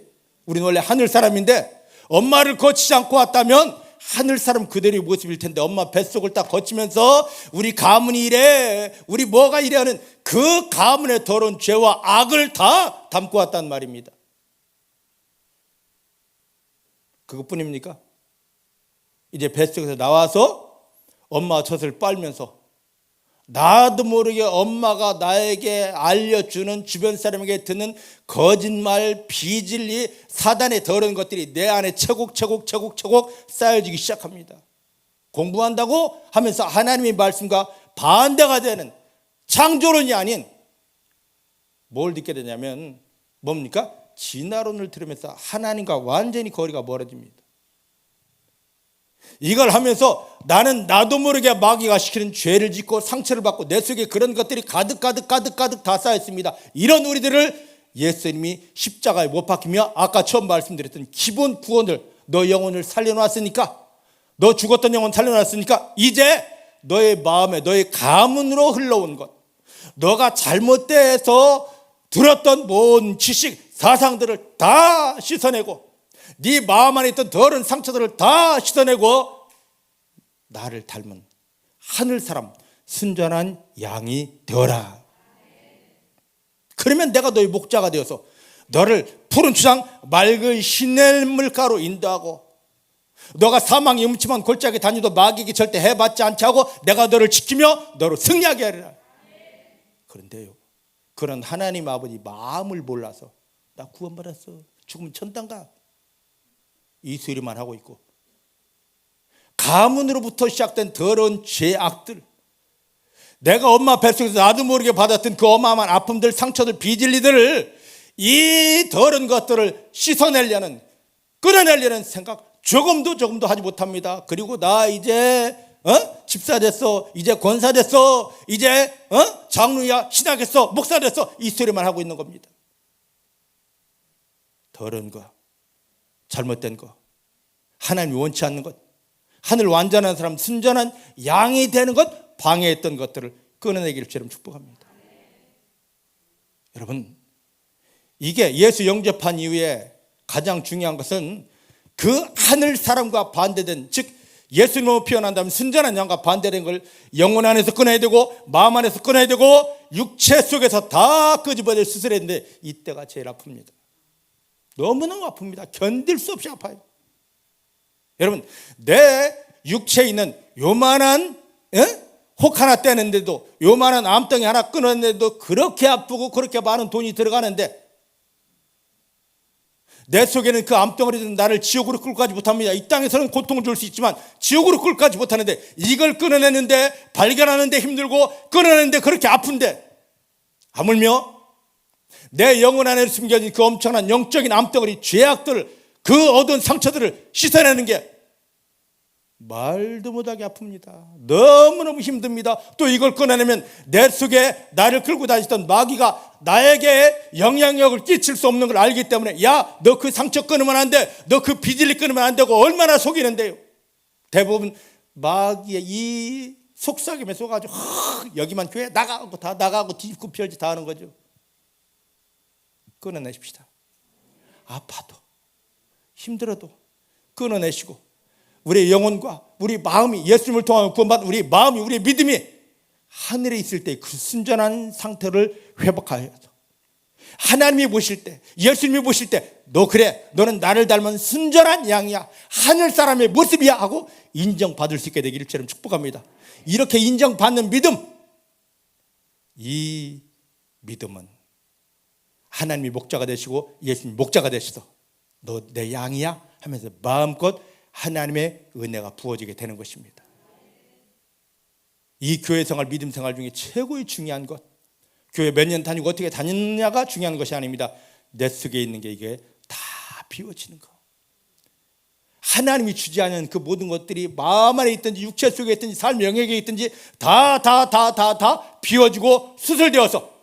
[SPEAKER 1] 우리는 원래 하늘 사람인데 엄마를 거치지 않고 왔다면 하늘 사람 그대로의 모습일 텐데 엄마 뱃속을 딱 거치면서 우리 가문이 이래, 우리 뭐가 이래 하는 그 가문의 더러운 죄와 악을 다 담고 왔단 말입니다. 그것뿐입니까? 이제 뱃속에서 나와서 엄마 젖을 빨면서 나도 모르게 엄마가 나에게 알려주는 주변 사람에게 듣는 거짓말, 비진리, 사단의 더러운 것들이 내 안에 차곡차곡 쌓여지기 시작합니다. 공부한다고 하면서 하나님의 말씀과 반대가 되는 창조론이 아닌 뭘 듣게 되냐면 뭡니까? 진화론을 들으면서 하나님과 완전히 거리가 멀어집니다. 이걸 하면서 나는 나도 모르게 마귀가 시키는 죄를 짓고 상처를 받고 내 속에 그런 것들이 가득 다 쌓였습니다. 이런 우리들을 예수님이 십자가에 못 박히며 아까 처음 말씀드렸던 기본 구원을, 너 영혼을 살려놨으니까, 너 죽었던 영혼 살려놨으니까 이제 너의 마음에, 너의 가문으로 흘러온 것, 너가 잘못돼서 들었던 모든 지식, 사상들을 다 씻어내고 네 마음 안에 있던 더러운 상처들을 다 씻어내고 나를 닮은 하늘 사람, 순전한 양이 되어라. 그러면 내가 너의 목자가 되어서 너를 푸른 추장 맑은 시냇물가로 인도하고, 너가 사망의 음침한 골짜기 다니도 마귀에게 절대 해받지 않게 하고 내가 너를 지키며 너로 승리하게 하리라. 그런데요, 그런 하나님 아버지 마음을 몰라서 나 구원받았어, 죽으면 천당가, 이 소리만 하고 있고, 가문으로부터 시작된 더러운 죄악들, 내가 엄마 뱃속에서 나도 모르게 받았던 그 어마어마한 아픔들, 상처들, 비진리들을, 이 더러운 것들을 씻어내려는, 끊어내려는 생각 조금도 하지 못합니다. 그리고 나 이제 집사 됐어, 이제 권사 됐어, 이제 장로야, 신학 했어, 목사 됐어, 이 소리만 하고 있는 겁니다. 더러운 거, 잘못된 거, 하나님이 원치 않는 것, 하늘 완전한 사람, 순전한 양이 되는 것, 방해했던 것들을 끊어내기를 주님 축복합니다. 여러분, 이게 예수 영접한 이후에 가장 중요한 것은 그 하늘 사람과 반대된, 즉 예수님으로 피어난다면 순전한 양과 반대된 걸 영혼 안에서 끊어야 되고 마음 안에서 끊어야 되고 육체 속에서 다 끄집어낼 수술해야 되는데 이때가 제일 아픕니다. 너무너무 아픕니다. 견딜 수 없이 아파요. 여러분, 내 육체에 있는 요만한 혹 하나 떼는데도, 요만한 암덩이 하나 끊었는데도 그렇게 아프고 그렇게 많은 돈이 들어가는데 내 속에는 그 암덩어리는 나를 지옥으로 끌고 가지 못합니다. 이 땅에서는 고통을 줄 수 있지만 지옥으로 끌고 가지 못하는데, 이걸 끊어내는데, 발견하는데 힘들고 끊어내는데 그렇게 아픈데, 하물며 내 영혼 안에 숨겨진 그 엄청난 영적인 암덩어리, 죄악들, 그 얻은 상처들을 씻어내는 게 말도 못하게 아픕니다. 너무너무 힘듭니다. 또 이걸 끊어내면 내 속에 나를 끌고 다니던 마귀가 나에게 영향력을 끼칠 수 없는 걸 알기 때문에, 야, 너 그 상처 끊으면 안 돼, 너 그 비질리 끊으면 안 되고, 얼마나 속이는데요. 대부분 마귀의 이 속삭임에 속아가지고 여기만 교회 나가고 다 나가고 뒤집고 펼지 다 하는 거죠. 끊어내십시다. 아파도 힘들어도 끊어내시고, 우리의 영혼과 우리 마음이 예수님을 통하여 구원받은 우리 마음이, 우리의 믿음이 하늘에 있을 때 그 순전한 상태를 회복하여서 하나님이 보실 때, 예수님이 보실 때, 너 그래, 너는 나를 닮은 순전한 양이야, 하늘 사람의 모습이야 하고 인정받을 수 있게 되기를 저는 축복합니다. 이렇게 인정받는 믿음, 이 믿음은 하나님이 목자가 되시고 예수님이 목자가 되셔서 너 내 양이야 하면서 마음껏 하나님의 은혜가 부어지게 되는 것입니다. 이 교회 생활, 믿음 생활 중에 최고의 중요한 것, 교회 몇 년 다니고 어떻게 다녔냐가 중요한 것이 아닙니다. 내 속에 있는 게 이게 다 비워지는 거. 하나님이 주지 않은 그 모든 것들이 마음 안에 있든지 육체 속에 있든지 삶 영역에 있든지 다 비워지고 수술되어서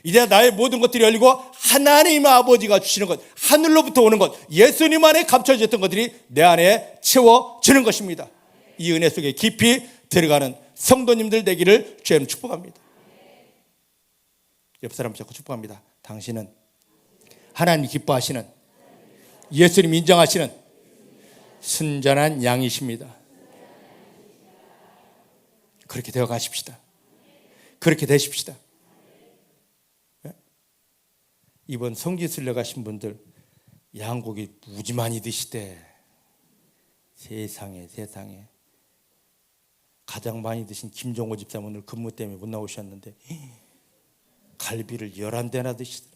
[SPEAKER 1] 이제 나의 모든 것들이 열리고 하나님 아버지가 주시는 것, 하늘로부터 오는 것, 예수님 안에 감춰졌던 것들이 내 안에 채워지는 것입니다. 이 은혜 속에 깊이 들어가는 성도님들 되기를 주님 축복합니다. 옆 사람 잡고 축복합니다. 당신은 하나님이 기뻐하시는, 예수님 인정하시는 순전한 양이십니다. 그렇게 되어 가십시다. 그렇게 되십시다. 이번 성지순례 가신 분들 양고기 무지 많이 드시대. 세상에 가장 많이 드신 김종호 집사님 오늘 근무 때문에 못 나오셨는데 갈비를 11대나 드시더라고요.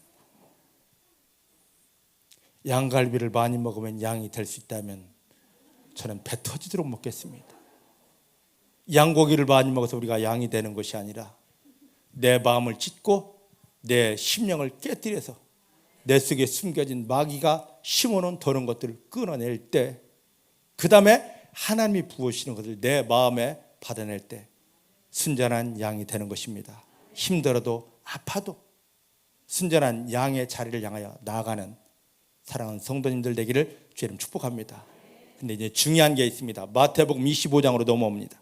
[SPEAKER 1] 양갈비를 많이 먹으면 양이 될 수 있다면 저는 배 터지도록 먹겠습니다. 양고기를 많이 먹어서 우리가 양이 되는 것이 아니라 내 마음을 찢고 내 심령을 깨뜨려서 내 속에 숨겨진 마귀가 심어놓은 더러운 것들을 끊어낼 때, 그 다음에 하나님이 부으시는 것을 내 마음에 받아낼 때 순전한 양이 되는 것입니다. 힘들어도 아파도 순전한 양의 자리를 향하여 나아가는 사랑하는 성도님들 되기를 주님 축복합니다. 근데 이제 중요한 게 있습니다. 마태복음 25장으로 넘어옵니다.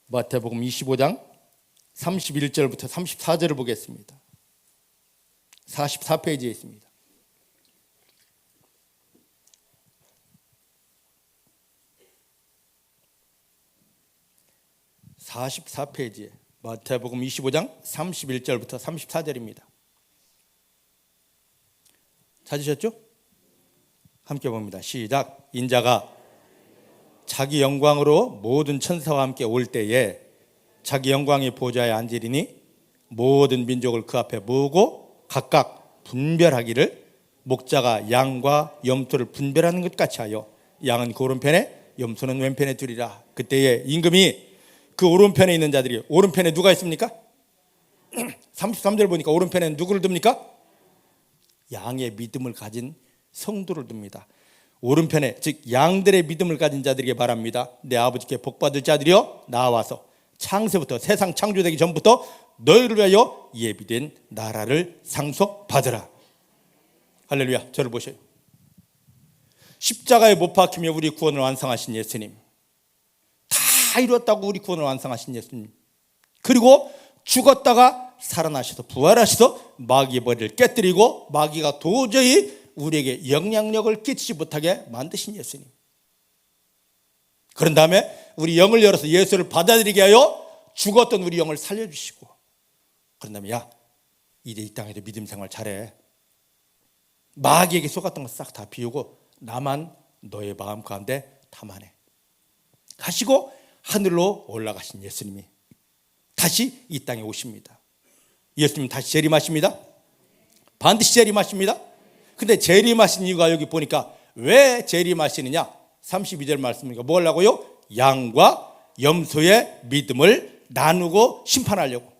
[SPEAKER 1] 마태복음 25장 31절부터 34절을 보겠습니다. 44페이지에 있습니다. (44페이지에) 마태복음 25장 31절부터 34절입니다. 찾으셨죠? 함께 봅니다. 시작. 인자가 자기 영광으로 모든 천사와 함께 올 때에 자기 영광의 보좌에 앉으리니 모든 민족을 그 앞에 모으고 각각 분별하기를 목자가 양과 염소를 분별하는 것 같이 하여 양은 그 오른편에 염소는 왼편에 두리라. 그때에 임금이 그 오른편에 있는 자들이, 오른편에 누가 있습니까? 33절 보니까 오른편에 누구를 둡니까? 양의 믿음을 가진 성도를 둡니다. 오른편에, 즉 양들의 믿음을 가진 자들에게 말합니다. 내 아버지께 복받을 자들이여 나와서 창세부터, 세상 창조되기 전부터 너희를 위하여 예비된 나라를 상속받으라. 할렐루야. 저를 보셔요. 십자가에 못 박히며 우리 구원을 완성하신 예수님, 다 이뤘다고 우리 구원을 완성하신 예수님, 그리고 죽었다가 살아나셔서 부활하셔서 마귀의 머리를 깨뜨리고 마귀가 도저히 우리에게 영향력을 끼치지 못하게 만드신 예수님, 그런 다음에 우리 영을 열어서 예수를 받아들이게 하여 죽었던 우리 영을 살려주시고, 그런 다음에 야, 이제 이 땅에도 믿음 생활 잘해, 마귀에게 속았던 거 싹 다 비우고 나만 너의 마음 가운데 담아내 하시고 하늘로 올라가신 예수님이 다시 이 땅에 오십니다. 예수님 다시 재림하십니다. 반드시 재림하십니다. 근데 재림하신 이유가 여기 보니까 왜 재림하시느냐? 32절 말씀이니까 뭐 하려고요? 양과 염소의 믿음을 나누고 심판하려고.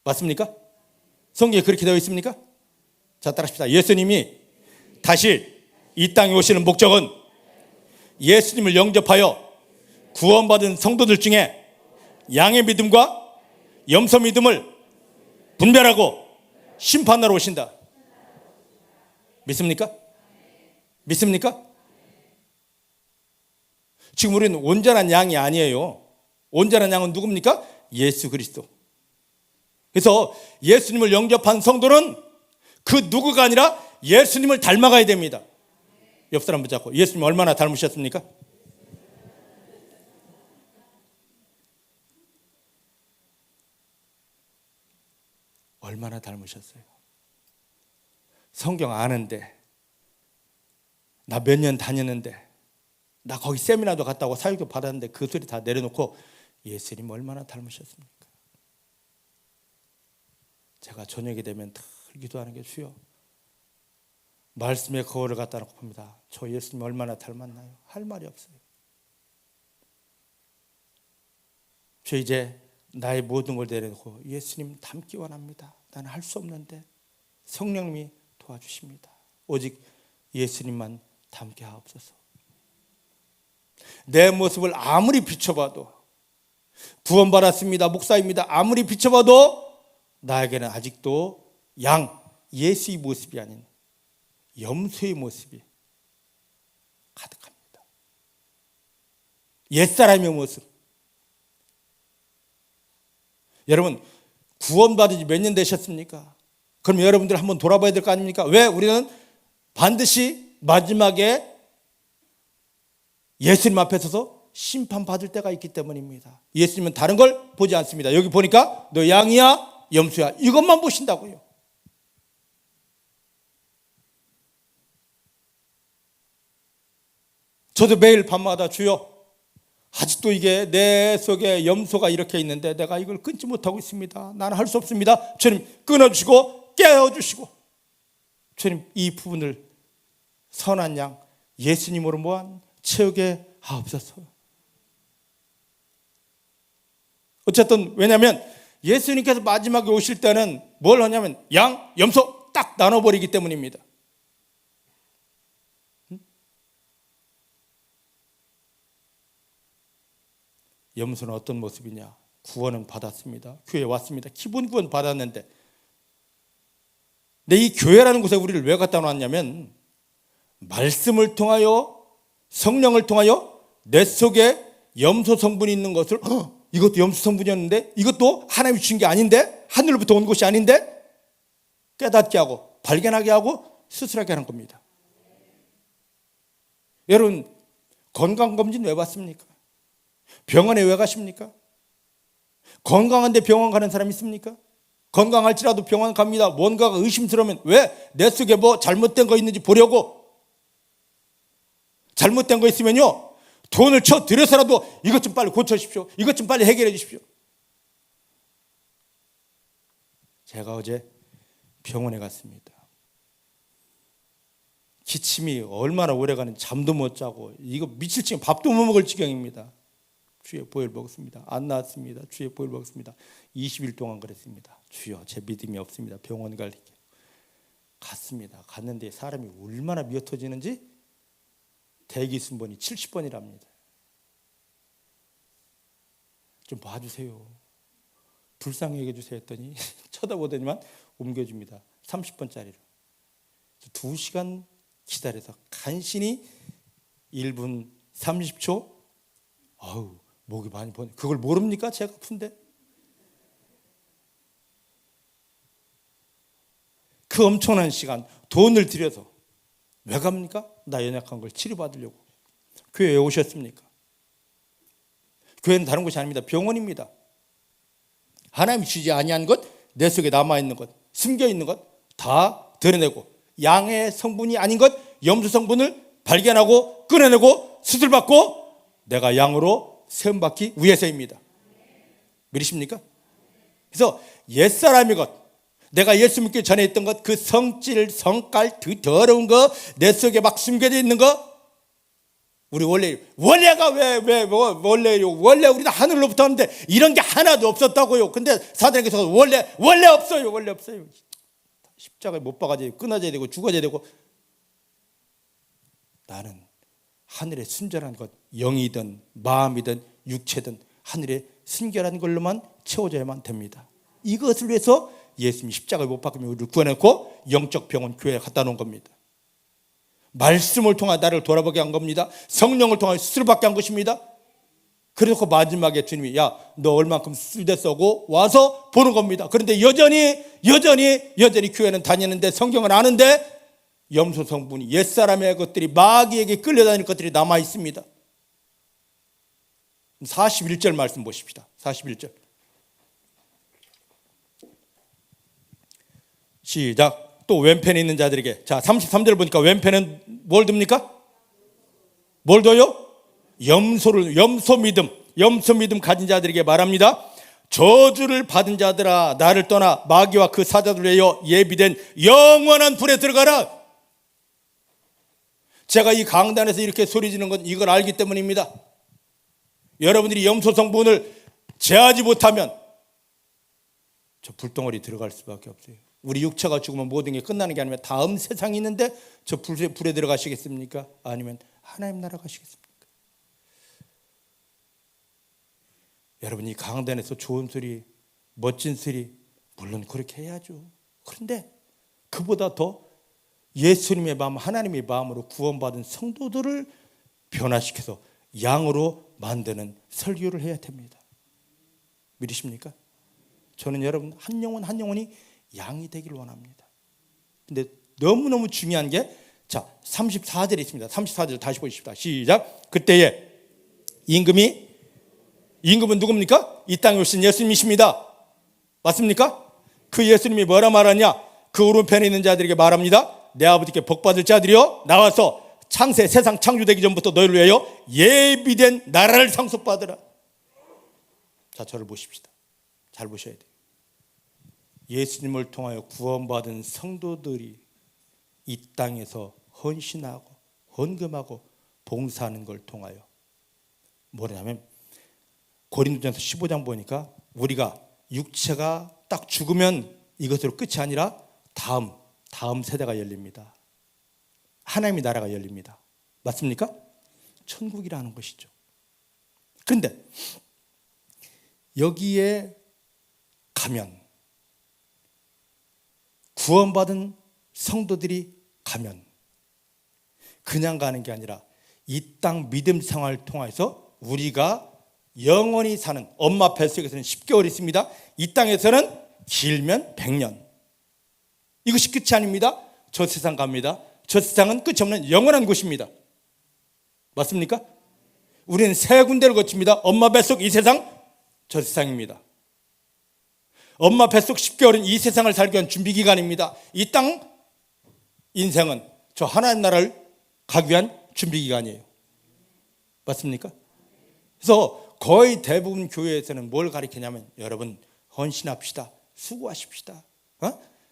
[SPEAKER 1] 맞습니까? 성경에 그렇게 되어 있습니까? 자, 따라합시다. 예수님이 다시 이 땅에 오시는 목적은 예수님을 영접하여 구원받은 성도들 중에 양의 믿음과 염소 믿음을 분별하고 심판하러 오신다. 믿습니까? 믿습니까? 지금 우리는 온전한 양이 아니에요. 온전한 양은 누굽니까? 예수 그리스도. 그래서 예수님을 영접한 성도는 그 누구가 아니라 예수님을 닮아가야 됩니다. 옆 사람 붙잡고, 예수님 얼마나 닮으셨습니까? 얼마나 닮으셨어요? 성경 아는데, 나 몇 년 다녔는데, 나 거기 세미나도 갔다 오고 사육도 받았는데 그 소리 다 내려놓고 예수님 얼마나 닮으셨습니까? 제가 저녁이 되면 늘 기도하는 게, 주여 말씀의 거울을 갖다 놓고 봅니다. 저 예수님 얼마나 닮았나요? 할 말이 없어요. 저 이제 나의 모든 걸 내려놓고 예수님 닮기 원합니다. 나는 할 수 없는데 성령님이 도와주십니다. 오직 예수님만 닮게 하옵소서. 내 모습을 아무리 비춰봐도, 구원받았습니다, 목사입니다, 아무리 비춰봐도 나에게는 아직도 예수의 모습이 아닌 염소의 모습이 가득합니다. 옛사람의 모습. 여러분, 구원받은 지 몇 년 되셨습니까? 그럼 여러분들 한번 돌아봐야 될 거 아닙니까? 왜 우리는 반드시 마지막에 예수님 앞에 서서 심판받을 때가 있기 때문입니다. 예수님은 다른 걸 보지 않습니다. 여기 보니까 너 양이야 염소야 이것만 보신다고요. 저도 매일 밤마다 주여, 아직도 이게 내 속에 염소가 이렇게 있는데 내가 이걸 끊지 못하고 있습니다. 나는 할 수 없습니다. 주님 끊어주시고 깨워주시고, 주님 이 부분을 선한 양 예수님으로 모한 채우게 하옵소서. 어쨌든 왜냐하면 예수님께서 마지막에 오실 때는 뭘 하냐면 양, 염소 딱 나눠버리기 때문입니다. 염소는 어떤 모습이냐? 구원은 받았습니다. 교회에 왔습니다. 기본 구원 받았는데, 근데 이 교회라는 곳에 우리를 왜 갖다 놨냐면 말씀을 통하여, 성령을 통하여 내 속에 염소 성분이 있는 것을 이것도 염소 성분이었는데, 이것도 하나님이 주신 게 아닌데, 하늘로부터 온 것이 아닌데 깨닫게 하고 발견하게 하고 수술하게 하는 겁니다. 여러분, 건강검진 왜 받습니까? 병원에 왜 가십니까? 건강한데 병원 가는 사람 있습니까? 건강할지라도 병원 갑니다. 뭔가가 의심스러우면 왜? 내 속에 뭐 잘못된 거 있는지 보려고. 잘못된 거 있으면요, 돈을 쳐 들여서라도 이것 좀 빨리 고쳐주십시오, 이것 좀 빨리 해결해 주십시오. 제가 어제 병원에 갔습니다. 기침이 얼마나 오래 가는지 잠도 못 자고, 이거 미칠 지경, 밥도 못 먹을 지경입니다. 주의 보혈 먹었습니다. 안 나왔습니다. 주의 보혈 먹었습니다. 20일 동안 그랬습니다. 주여, 제 믿음이 없습니다. 병원 갈게요. 갔습니다. 갔는데 사람이 얼마나 미어터지는지, 대기 순번이 70번이랍니다. 좀 봐주세요, 불쌍히 여겨주세요 했더니 쳐다보더니만 옮겨줍니다. 30번짜리로. 2시간 기다려서 간신히 1분 30초. 아우, 목이 많이 보네. 그걸 모릅니까? 제가 아픈데. 그 엄청난 시간, 돈을 들여서 왜 갑니까? 나 연약한 걸 치료받으려고. 교회에 오셨습니까? 교회는 다른 곳이 아닙니다. 병원입니다. 하나님이 주지 아니한 것, 내 속에 남아있는 것, 숨겨있는 것 다 드러내고, 양의 성분이 아닌 것, 염소 성분을 발견하고 끊어내고 수술받고 내가 양으로 세움받기 위해서입니다. 믿으십니까? 그래서 옛사람의 것, 내가 예수 믿기 전에 했던 것, 그 성질, 성깔, 더러운 거, 내 속에 막 숨겨져 있는 거, 우리 원래가 원래 우리는 하늘로부터 하는데 이런 게 하나도 없었다고요. 근데 사단에게서 원래 없어요. 십자가에 못 박아져야 끊어져야 되고 죽어져야 되고. 나는 하늘의 순전한 것, 영이든 마음이든 육체든 하늘의 순결한 걸로만 채워져야만 됩니다. 이것을 위해서 예수님이 십자가에 못 박으며 우리를 구원했고 영적 병원 교회에 갖다 놓은 겁니다. 말씀을 통해 나를 돌아보게 한 겁니다. 성령을 통해 수술받게 한 것입니다. 그래서 마지막에 주님이 야, 너 얼만큼 수술됐어고 와서 보는 겁니다. 그런데 여전히 교회는 다니는데 성경은 아는데 염소 성분이, 옛사람의 것들이, 마귀에게 끌려다닐 것들이 남아 있습니다. 41절 말씀 보십시다. 41절 시작. 또 왼편에 있는 자들에게, 자 33절 보니까 왼편은 뭘 듭니까? 뭘 둬요? 염소 믿음 가진 자들에게 말합니다. 저주를 받은 자들아, 나를 떠나 마귀와 그 사자들 위하여 예비된 영원한 불에 들어가라. 제가 이 강단에서 이렇게 소리 지르는 건 이걸 알기 때문입니다. 여러분들이 염소 성분을 제하지 못하면 저 불덩어리 들어갈 수밖에 없어요. 우리 육체가 죽으면 모든 게 끝나는 게 아니면 다음 세상이 있는데 저 불에 들어가시겠습니까? 아니면 하나님 나라 가시겠습니까? 여러분, 이 강단에서 좋은 소리, 멋진 소리 물론 그렇게 해야죠. 그런데 그보다 더 예수님의 마음, 하나님의 마음으로 구원받은 성도들을 변화시켜서 양으로 만드는 설교를 해야 됩니다. 믿으십니까? 저는 여러분 한 영혼 한 영혼이 양이 되길 원합니다. 근데 너무너무 중요한 게, 자, 34절에 있습니다. 34절 다시 보십시다. 시작. 그때에 임금은 누굽니까? 이 땅에 오신 예수님이십니다. 맞습니까? 그 예수님이 뭐라 말하냐? 그 오른편에 있는 자들에게 말합니다. 내 아버지께 복받을 자들이여, 나와서 창세 세상 창조되기 전부터 너희를 위하여 예비된 나라를 상속받으라. 자, 저를 보십시다. 잘 보셔야 돼요. 예수님을 통하여 구원받은 성도들이 이 땅에서 헌신하고 헌금하고 봉사하는 걸 통하여 뭐냐면, 고린도전서 15장 보니까 우리가 육체가 딱 죽으면 이것으로 끝이 아니라 다음 세대가 열립니다. 하나님의 나라가 열립니다. 맞습니까? 천국이라는 것이죠. 그런데 여기에 가면, 구원받은 성도들이 가면 그냥 가는 게 아니라 이 땅 믿음 생활을 통해서 우리가 영원히 사는, 엄마 뱃속에서는 10개월 있습니다. 이 땅에서는 길면 100년. 이것이 끝이 아닙니다. 저 세상 갑니다. 저 세상은 끝이 없는 영원한 곳입니다. 맞습니까? 우리는 세 군데를 거칩니다. 엄마 뱃속 이 세상, 저 세상입니다. 엄마 뱃속 10개월은 이 세상을 살기 위한 준비기간입니다. 이 땅 인생은 저 하나님 나라를 가기 위한 준비기간이에요. 맞습니까? 그래서 거의 대부분 교회에서는 뭘 가르치냐면, 여러분 헌신합시다, 수고하십시다,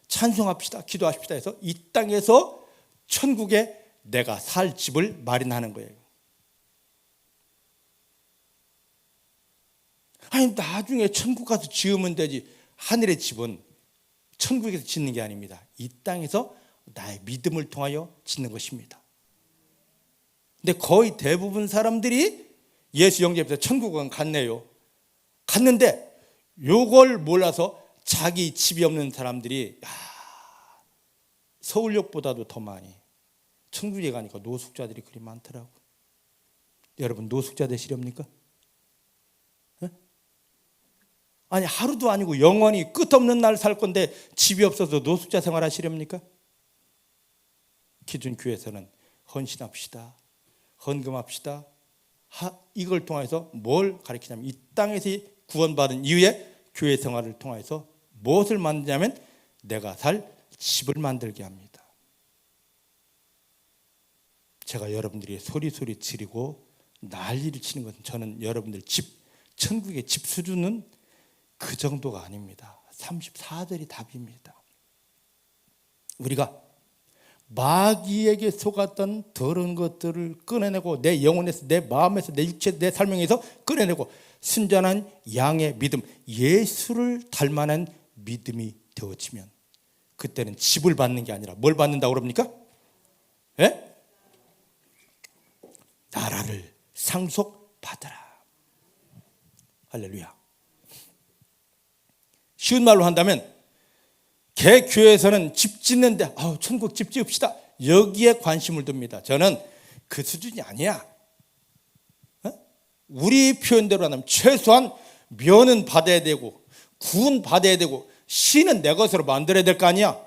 [SPEAKER 1] 찬송합시다, 기도하십시다 해서 이 땅에서 천국에 내가 살 집을 마련하는 거예요. 아니, 나중에 천국 가서 지으면 되지. 하늘의 집은 천국에서 짓는 게 아닙니다. 이 땅에서 나의 믿음을 통하여 짓는 것입니다. 근데 거의 대부분 사람들이 예수 영접해서 천국은 갔네요. 갔는데 요걸 몰라서 자기 집이 없는 사람들이 서울역보다도 더 많이 천국에 가니까 노숙자들이 그리 많더라고요. 여러분 노숙자 되시렵니까? 아니, 하루도 아니고 영원히 끝없는 날 살 건데 집이 없어서 노숙자 생활 하시렵니까? 기준교회에서는 헌신합시다, 헌금합시다. 이걸 통해서 뭘 가르치냐면, 이 땅에서 구원받은 이후에 교회 생활을 통해서 무엇을 만드냐면 내가 살 집을 만들게 합니다. 제가 여러분들이 소리소리 지르고 난리를 치는 것은, 저는 여러분들 천국의 집 수준은 그 정도가 아닙니다. 34절이 답입니다. 우리가 마귀에게 속았던 더러운 것들을 꺼내내고 내 영혼에서, 내 마음에서, 내 육체, 내 삶에서 꺼내내고 순전한 양의 믿음, 예수를 닮아낸 믿음이 되어지면 그때는 집을 받는 게 아니라 뭘 받는다고 그럽니까? 예? 나라를 상속받으라. 할렐루야. 쉬운 말로 한다면, 개교회에서는 집 짓는데 천국 집 지읍시다, 여기에 관심을 둡니다. 저는 그 수준이 아니야. 우리 표현대로 하면 최소한 면은 받아야 되고 구은 받아야 되고 시는 내 것으로 만들어야 될 거 아니야.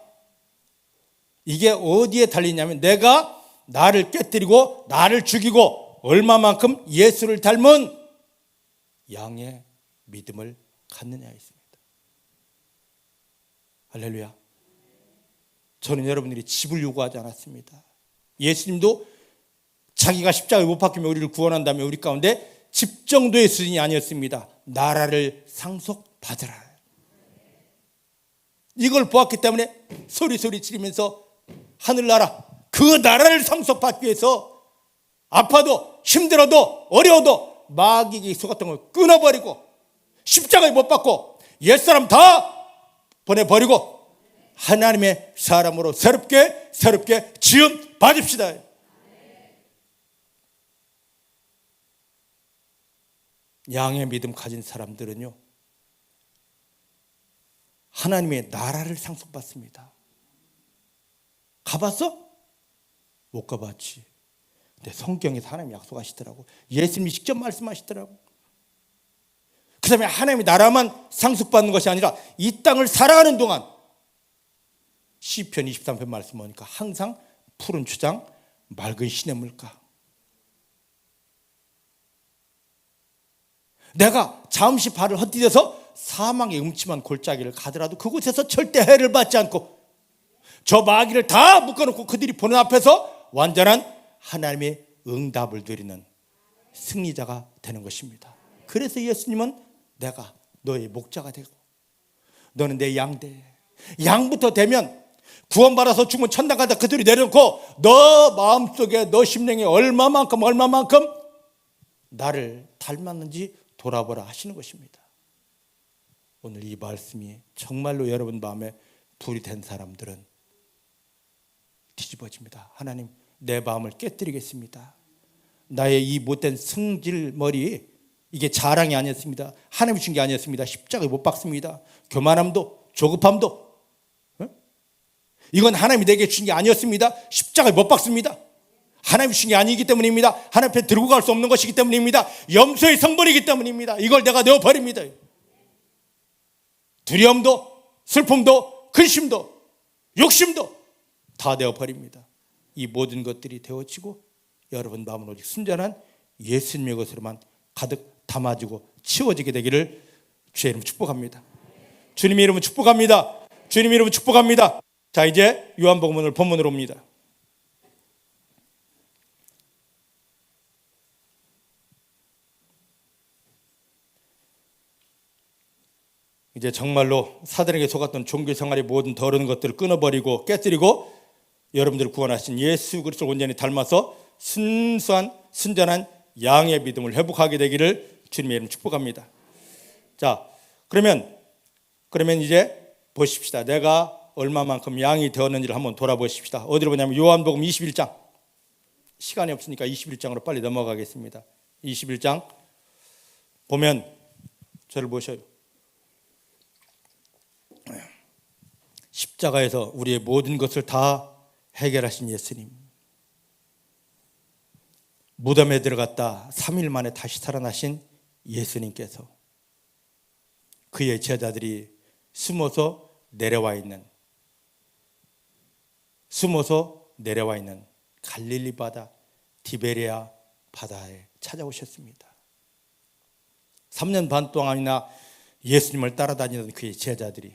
[SPEAKER 1] 이게 어디에 달리냐면, 내가 나를 깨뜨리고 나를 죽이고 얼마만큼 예수를 닮은 양의 믿음을 갖느냐에 있습니다. 할렐루야. 저는 여러분들이 집을 요구하지 않았습니다. 예수님도 자기가 십자가에 못 박히며 우리를 구원한다며 우리 가운데 집 정도의 수준이 아니었습니다. 나라를 상속받으라. 이걸 보았기 때문에 소리 지르면서 하늘나라, 그 나라를 상속받기 위해서 아파도 힘들어도 어려워도 마귀에게 속았던 걸 끊어버리고 십자가에 못 박고 옛사람 다 보내버리고 하나님의 사람으로 새롭게 지음 받읍시다. 양의 믿음 가진 사람들은요, 하나님의 나라를 상속받습니다. 가봤어? 못 가봤지. 근데 성경에서 하나님 약속하시더라고. 예수님이 직접 말씀하시더라고. 그 다음에 하나님의 나라만 상속받는 것이 아니라 이 땅을 살아가는 동안 시편 23편 말씀 보니까 항상 푸른 초장, 맑은 시냇물가. 내가 잠시 발을 헛디뎌서 사망의 음침한 골짜기를 가더라도 그곳에서 절대 해를 받지 않고 저 마귀를 다 묶어놓고 그들이 보는 앞에서 완전한 하나님의 응답을 누리는 승리자가 되는 것입니다. 그래서 예수님은 내가 너의 목자가 되고 너는 내 양 돼. 양부터 되면 구원받아서 죽으면 천당 가다 그들이 내려놓고 너 마음속에 너 심령에 얼마만큼 나를 닮았는지 돌아보라 하시는 것입니다. 오늘 이 말씀이 정말로 여러분 마음에 불이 된 사람들은 뒤집어집니다. 하나님, 내 마음을 깨뜨리겠습니다. 나의 이 못된 승질머리, 이게 자랑이 아니었습니다. 하나님이 준 게 아니었습니다. 십자가에 못 박습니다. 교만함도 조급함도 이건 하나님이 내게 준 게 아니었습니다. 십자가에 못 박습니다. 하나님이 준 게 아니기 때문입니다. 하나님 앞에 들고 갈 수 없는 것이기 때문입니다. 염소의 성분이기 때문입니다. 이걸 내가 내어버립니다. 두려움도 슬픔도 근심도 욕심도 다 내어버립니다. 이 모든 것들이 되어지고 여러분 마음은 오직 순전한 예수님의 것으로만 가득 담아지고 치워지게 되기를 주의 이름으로 축복합니다. 주님의 이름으로 축복합니다. 주님의 이름으로 축복합니다. 자, 이제 요한복음 오늘 본문으로 옵니다. 이제 정말로 사단에게 속았던 종교 생활의 모든 더러운 것들을 끊어버리고 깨뜨리고 여러분들을 구원하신 예수 그리스도를 온전히 닮아서 순수한 순전한 양의 믿음을 회복하게 되기를 주님의 이름으로 축복합니다. 자, 그러면 이제 보십시다. 내가 얼마만큼 양이 되었는지를 한번 돌아보십시다. 어디로 보냐면 요한복음 21장. 시간이 없으니까 21장으로 빨리 넘어가겠습니다. 21장 보면 저를 보셔요. 십자가에서 우리의 모든 것을 다 해결하신 예수님, 무덤에 들어갔다 3일 만에 다시 살아나신 예수님께서 그의 제자들이 숨어서 내려와 있는 갈릴리 바다 디베레아 바다에 찾아오셨습니다. 3년 반 동안이나 예수님을 따라다니던 그의 제자들이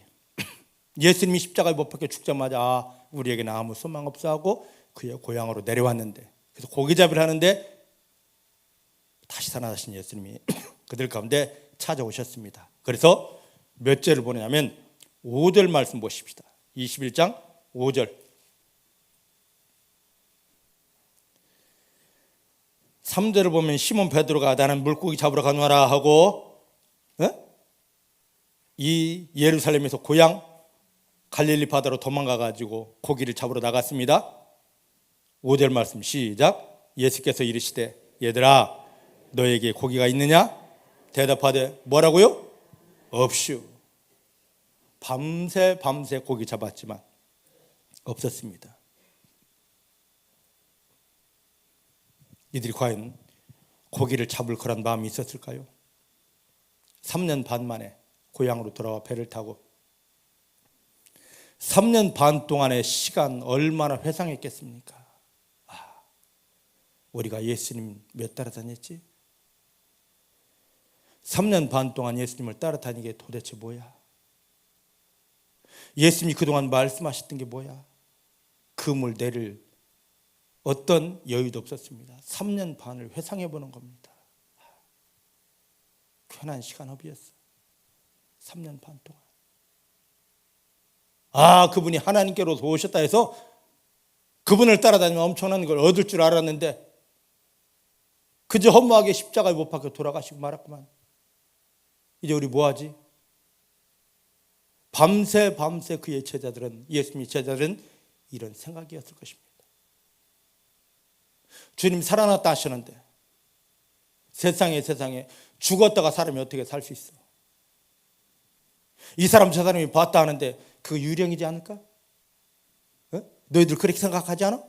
[SPEAKER 1] 예수님이 십자가에 못 박혀 죽자마자 우리에게는 아무 소망 없어 하고 그의 고향으로 내려왔는데, 그래서 고기잡이를 하는데 다시 살아나신 예수님이 그들 가운데 찾아오셨습니다. 그래서 몇 절을 보냐면 5절 말씀 보십시다. 21장 5절. 3절을 보면 시몬 베드로가 나는 물고기 잡으러 가노라 하고 이 예루살렘에서 고향 갈릴리 바다로 도망가가지고 고기를 잡으러 나갔습니다. 5절 말씀 시작. 예수께서 이르시되 얘들아 너에게 고기가 있느냐? 대답하되 뭐라고요? 없슈. 밤새 고기 잡았지만 없었습니다. 이들이 과연 고기를 잡을 거란 마음이 있었을까요? 3년 반 만에 고향으로 돌아와 배를 타고 3년 반 동안의 시간 얼마나 회상했겠습니까? 우리가 예수님 몇 따라다녔지? 3년 반 동안 예수님을 따라다니게 도대체 뭐야? 예수님이 그동안 말씀하셨던 게 뭐야? 금을 내릴 어떤 여유도 없었습니다. 3년 반을 회상해 보는 겁니다. 편한 시간업이었어. 3년 반 동안. 그분이 하나님께로서 오셨다 해서 그분을 따라다니면 엄청난 걸 얻을 줄 알았는데 그저 허무하게 십자가에 못 박혀 돌아가시고 말았구만. 이제 우리 뭐하지? 밤새 그의 제자들은, 예수님의 제자들은 이런 생각이었을 것입니다. 주님 살아났다 하시는데 세상에 죽었다가 사람이 어떻게 살 수 있어? 이 사람 저 사람이 봤다 하는데 그거 유령이지 않을까? 너희들 그렇게 생각하지 않아?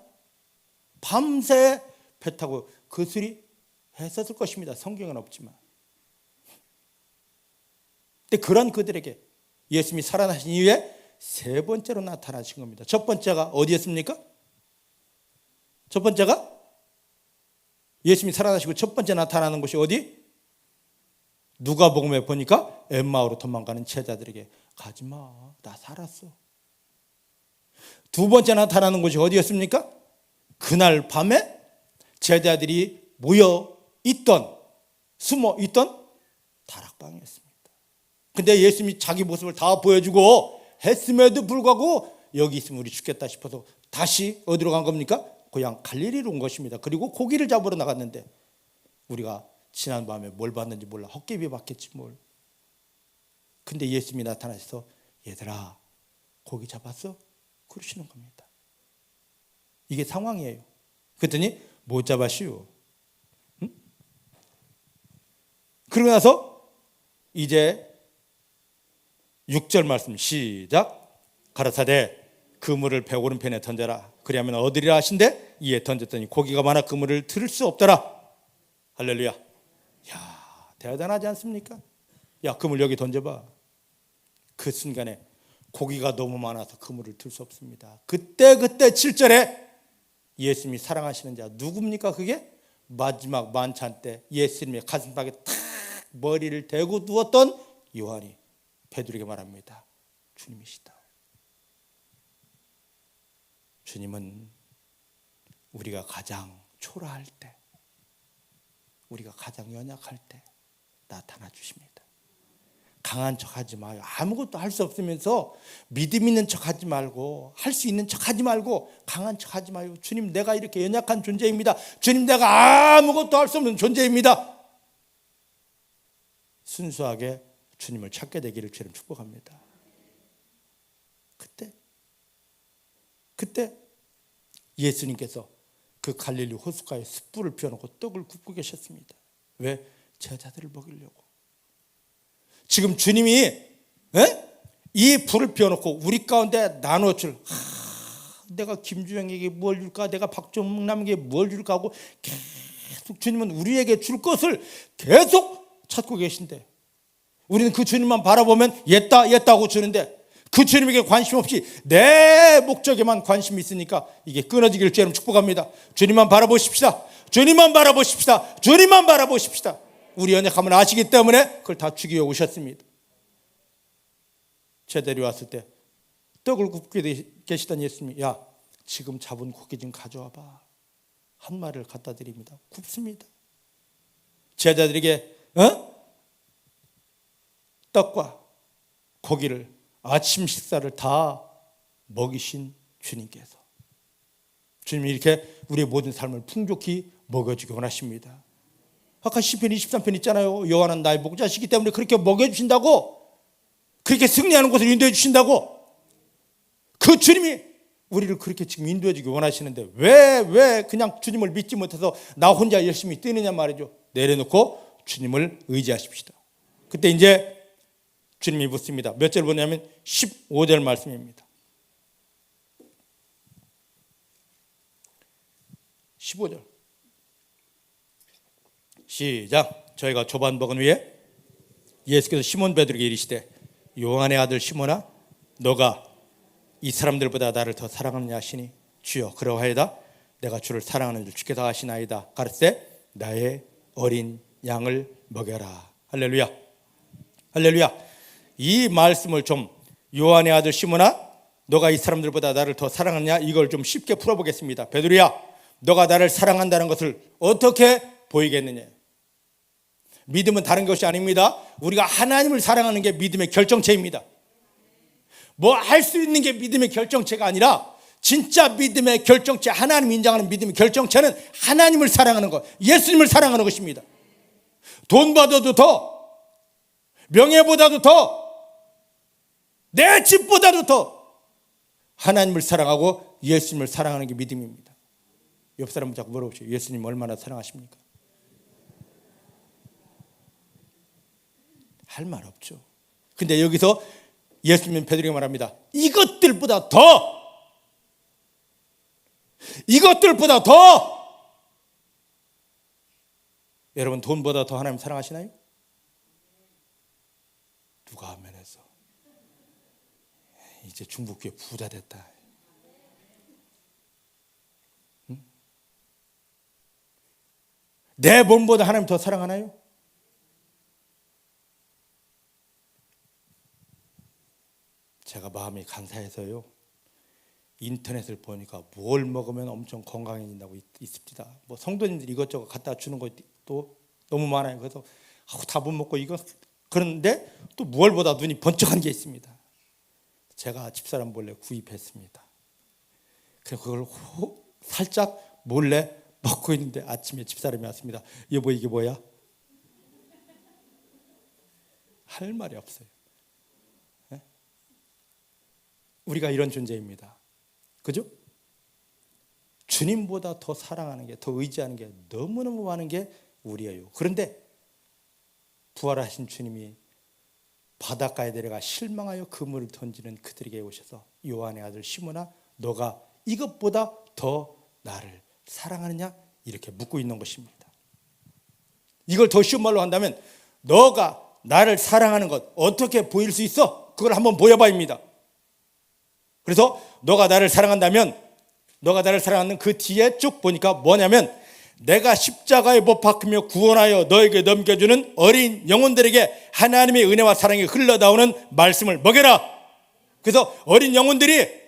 [SPEAKER 1] 밤새 배 타고 거슬이 했었을 것입니다. 성경은 없지만. 근데 그런 그들에게 예수님이 살아나신 이후에 세 번째로 나타나신 겁니다. 첫 번째가 어디였습니까? 첫 번째가 예수님이 살아나시고 첫 번째 나타나는 곳이 어디? 누가복음에 보니까 엠마오로 도망가는 제자들에게 가지마, 나 살았어. 두 번째 나타나는 곳이 어디였습니까? 그날 밤에 제자들이 모여 있던, 숨어 있던 다락방이었습니다. 근데 예수님이 자기 모습을 다 보여주고 했음에도 불구하고 여기 있으면 우리 죽겠다 싶어서 다시 어디로 간 겁니까? 고향 갈릴리로 온 것입니다. 그리고 고기를 잡으러 나갔는데 우리가 지난밤에 뭘 봤는지 몰라. 헛개비 봤겠지 뭘. 근데 예수님이 나타나셔서 얘들아 고기 잡았어? 그러시는 겁니다. 이게 상황이에요. 그랬더니 못 잡았슈. 응? 그러고 나서 이제 6절 말씀 시작. 가라사대 그물을 배 오른편에 던져라. 그리하면 얻으리라 하신대 이에 던졌더니 고기가 많아 그물을 틀 수 없더라. 할렐루야. 야, 대단하지 않습니까? 야, 그물 여기 던져봐. 그 순간에 고기가 너무 많아서 그물을 틀 수 없습니다. 그때 7절에 예수님이 사랑하시는 자 누굽니까? 그게 마지막 만찬 때 예수님의 가슴팍에 탁 머리를 대고 누웠던 요한이 베드로에게 말합니다. 주님이시다. 주님은 우리가 가장 초라할 때, 우리가 가장 연약할 때 나타나 주십니다. 강한 척하지 마요. 아무것도 할 수 없으면서 믿음 있는 척하지 말고, 할 수 있는 척하지 말고 강한 척하지 마요. 주님, 내가 이렇게 연약한 존재입니다. 주님, 내가 아무것도 할 수 없는 존재입니다. 순수하게 주님을 찾게 되기를 주님 축복합니다. 그때 예수님께서 그 갈릴리 호숫가에 숯불을 피워놓고 떡을 굽고 계셨습니다. 왜? 제자들을 먹이려고. 지금 주님이 이 불을 피워놓고 우리 가운데 나눠줄, 내가 김주영에게 뭘 줄까, 내가 박종남에게 뭘 줄까 하고 계속 주님은 우리에게 줄 것을 계속 찾고 계신데 우리는 그 주님만 바라보면 옛다 하고 주는데 그 주님에게 관심 없이 내 목적에만 관심이 있으니까 이게 끊어지기를 주님 축복합니다. 주님만 바라보십시다. 주님만 바라보십시다. 주님만 바라보십시다. 우리 연약함을 아시기 때문에 그걸 다 죽이어 오셨습니다. 제자들이 왔을 때 떡을 굽고 계시던 예수님이 야, 지금 잡은 고기 좀 가져와봐. 한 마리를 갖다 드립니다. 굽습니다. 제자들에게 떡과 고기를 아침 식사를 다 먹이신 주님께서 주님이 이렇게 우리의 모든 삶을 풍족히 먹여주기 원하십니다. 아까 시편 23편 있잖아요. 여호와는 나의 목자시기 때문에 그렇게 먹여주신다고, 그렇게 승리하는 곳을 인도해 주신다고. 그 주님이 우리를 그렇게 지금 인도해 주기 원하시는데 왜 그냥 주님을 믿지 못해서 나 혼자 열심히 뛰느냐 말이죠. 내려놓고 주님을 의지하십시다. 그때 이제 주님이 묻습니다. 몇 절 보냐면 15절 말씀입니다. 15절 시작. 저희가 조반복은 위에 예수께서 시몬 베드로에게 이르시되 요한의 아들 시몬아, 너가 이 사람들보다 나를 더 사랑하느냐 하시니 주여 그러하이다. 내가 주를 사랑하는 줄 주께서 아시나이다. 가르치되 나의 어린 양을 먹여라. 할렐루야. 할렐루야. 이 말씀을 좀 요한의 아들 시몬아, 너가 이 사람들보다 나를 더 사랑하느냐, 이걸 좀 쉽게 풀어보겠습니다. 베드로야, 너가 나를 사랑한다는 것을 어떻게 보이겠느냐. 믿음은 다른 것이 아닙니다. 우리가 하나님을 사랑하는 게 믿음의 결정체입니다. 뭐 할 수 있는 게 믿음의 결정체가 아니라 진짜 믿음의 결정체, 하나님 인정하는 믿음의 결정체는 하나님을 사랑하는 것, 예수님을 사랑하는 것입니다. 돈보다도 더, 명예보다도 더, 내 집보다도 더 하나님을 사랑하고 예수님을 사랑하는 게 믿음입니다. 옆 사람 자꾸 물어보세요. 예수님 얼마나 사랑하십니까? 할 말 없죠. 근데 여기서 예수님 베드로에게 말합니다. 이것들보다 더 여러분, 돈보다 더 하나님 사랑하시나요? 누가 하면서 이제 중국교회 부자 됐다. 응? 내 몸보다 하나님 더 사랑하나요? 제가 마음이 감사해서요, 인터넷을 보니까 뭘 먹으면 엄청 건강해진다고 있습니다. 뭐 성도님들이 이것저것 갖다 주는 것도 너무 많아요. 그래서 다 못 먹고 이거, 그런데 또 무얼보다 눈이 번쩍한 게 있습니다. 제가 집사람 몰래 구입했습니다. 그래서 그걸 살짝 몰래 먹고 있는데 아침에 집사람이 왔습니다. 여보, 이게 뭐야? 할 말이 없어요. 우리가 이런 존재입니다. 그죠? 주님보다 더 사랑하는 게, 더 의지하는 게 너무너무 많은 게 우리예요. 그런데 부활하신 주님이 바닷가에 내려가 실망하여 그물을 던지는 그들에게 오셔서 요한의 아들 시몬아, 너가 이것보다 더 나를 사랑하느냐? 이렇게 묻고 있는 것입니다. 이걸 더 쉬운 말로 한다면, 너가 나를 사랑하는 것 어떻게 보일 수 있어? 그걸 한번 보여봐입니다. 그래서 너가 나를 사랑한다면, 너가 나를 사랑하는 그 뒤에 쭉 보니까 뭐냐면, 내가 십자가에 못 박히며 구원하여 너에게 넘겨주는 어린 영혼들에게 하나님의 은혜와 사랑이 흘러나오는 말씀을 먹여라. 그래서 어린 영혼들이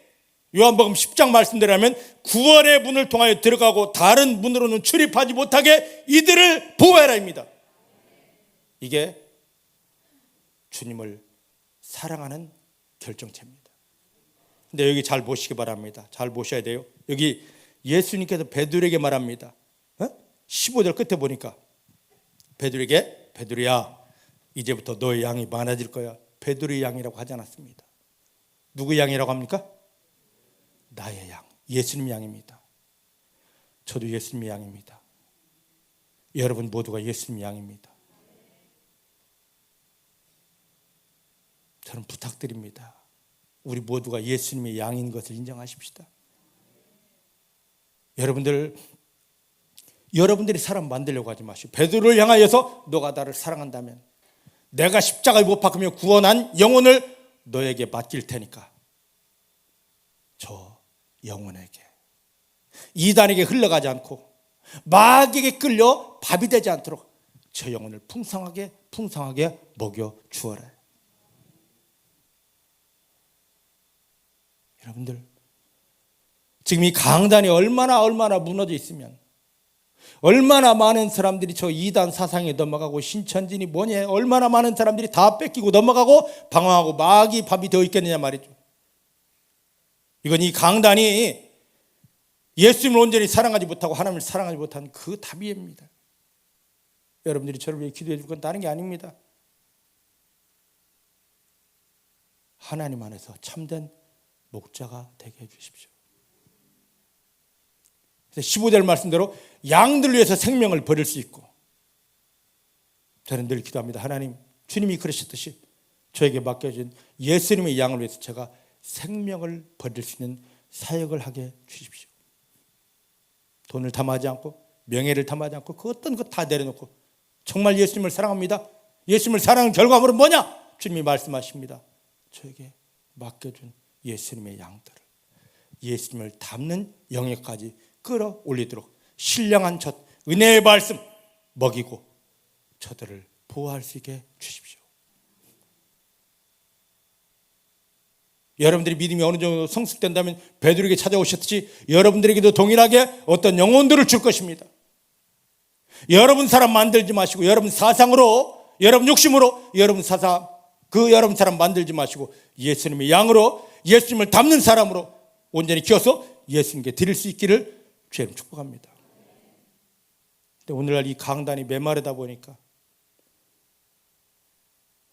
[SPEAKER 1] 요한복음 10장 말씀대로라면 구원의 문을 통하여 들어가고 다른 문으로는 출입하지 못하게 이들을 보호해라입니다. 이게 주님을 사랑하는 결정체입니다. 근데 여기 잘 보시기 바랍니다. 잘 보셔야 돼요. 여기 예수님께서 베드로에게 말합니다. 15절 끝에 보니까 베드로에게, 베드로야, 이제부터 너의 양이 많아질 거야. 베드로의 양이라고 하지 않았습니다. 누구 양이라고 합니까? 나의 양, 예수님 양입니다. 저도 예수님의 양입니다. 여러분 모두가 예수님 양입니다. 저는 부탁드립니다. 우리 모두가 예수님의 양인 것을 인정하십시다. 여러분들이 사람 만들려고 하지 마시고, 베드로를 향하여서 너가 나를 사랑한다면 내가 십자가에 못 박으며 구원한 영혼을 너에게 맡길 테니까 저 영혼에게, 이단에게 흘러가지 않고 마귀에게 끌려 밥이 되지 않도록 저 영혼을 풍성하게 먹여 주어라. 여러분들, 지금 이 강단이 얼마나 무너져 있으면, 얼마나 많은 사람들이 저 이단 사상에 넘어가고 신천지니 뭐니 얼마나 많은 사람들이 다 뺏기고 넘어가고 방황하고 마귀 밥이 되어 있겠느냐 말이죠. 이건 이 강단이 예수님을 온전히 사랑하지 못하고 하나님을 사랑하지 못한 그 답이입니다. 여러분들이 저를 위해 기도해 줄 건 다른 게 아닙니다. 하나님 안에서 참된 목자가 되게 해주십시오. 15절 말씀대로 양들 위해서 생명을 버릴 수 있고, 저는 늘 기도합니다. 하나님, 주님이 그러셨듯이 저에게 맡겨진 예수님의 양을 위해서 제가 생명을 버릴 수 있는 사역을 하게 주십시오. 돈을 탐하지 않고 명예를 탐하지 않고 그 어떤 것 다 내려놓고 정말 예수님을 사랑합니다. 예수님을 사랑하는 결과물은 뭐냐? 주님이 말씀하십니다. 저에게 맡겨준 예수님의 양들을 예수님을 닮는 영역까지 끌어올리도록 신령한 젖, 은혜의 말씀 먹이고 저들을 보호할 수 있게 주십시오. 여러분들이 믿음이 어느 정도 성숙된다면 베드로에게 찾아오셨듯이 여러분들에게도 동일하게 어떤 영혼들을 줄 것입니다. 여러분 사람 만들지 마시고, 여러분 사상으로, 여러분 욕심으로 여러분 사람 만들지 마시고, 예수님의 양으로, 예수님을 닮는 사람으로 온전히 키워서 예수님께 드릴 수 있기를 주님 축복합니다. 근데 오늘날 이 강단이 메마르다 보니까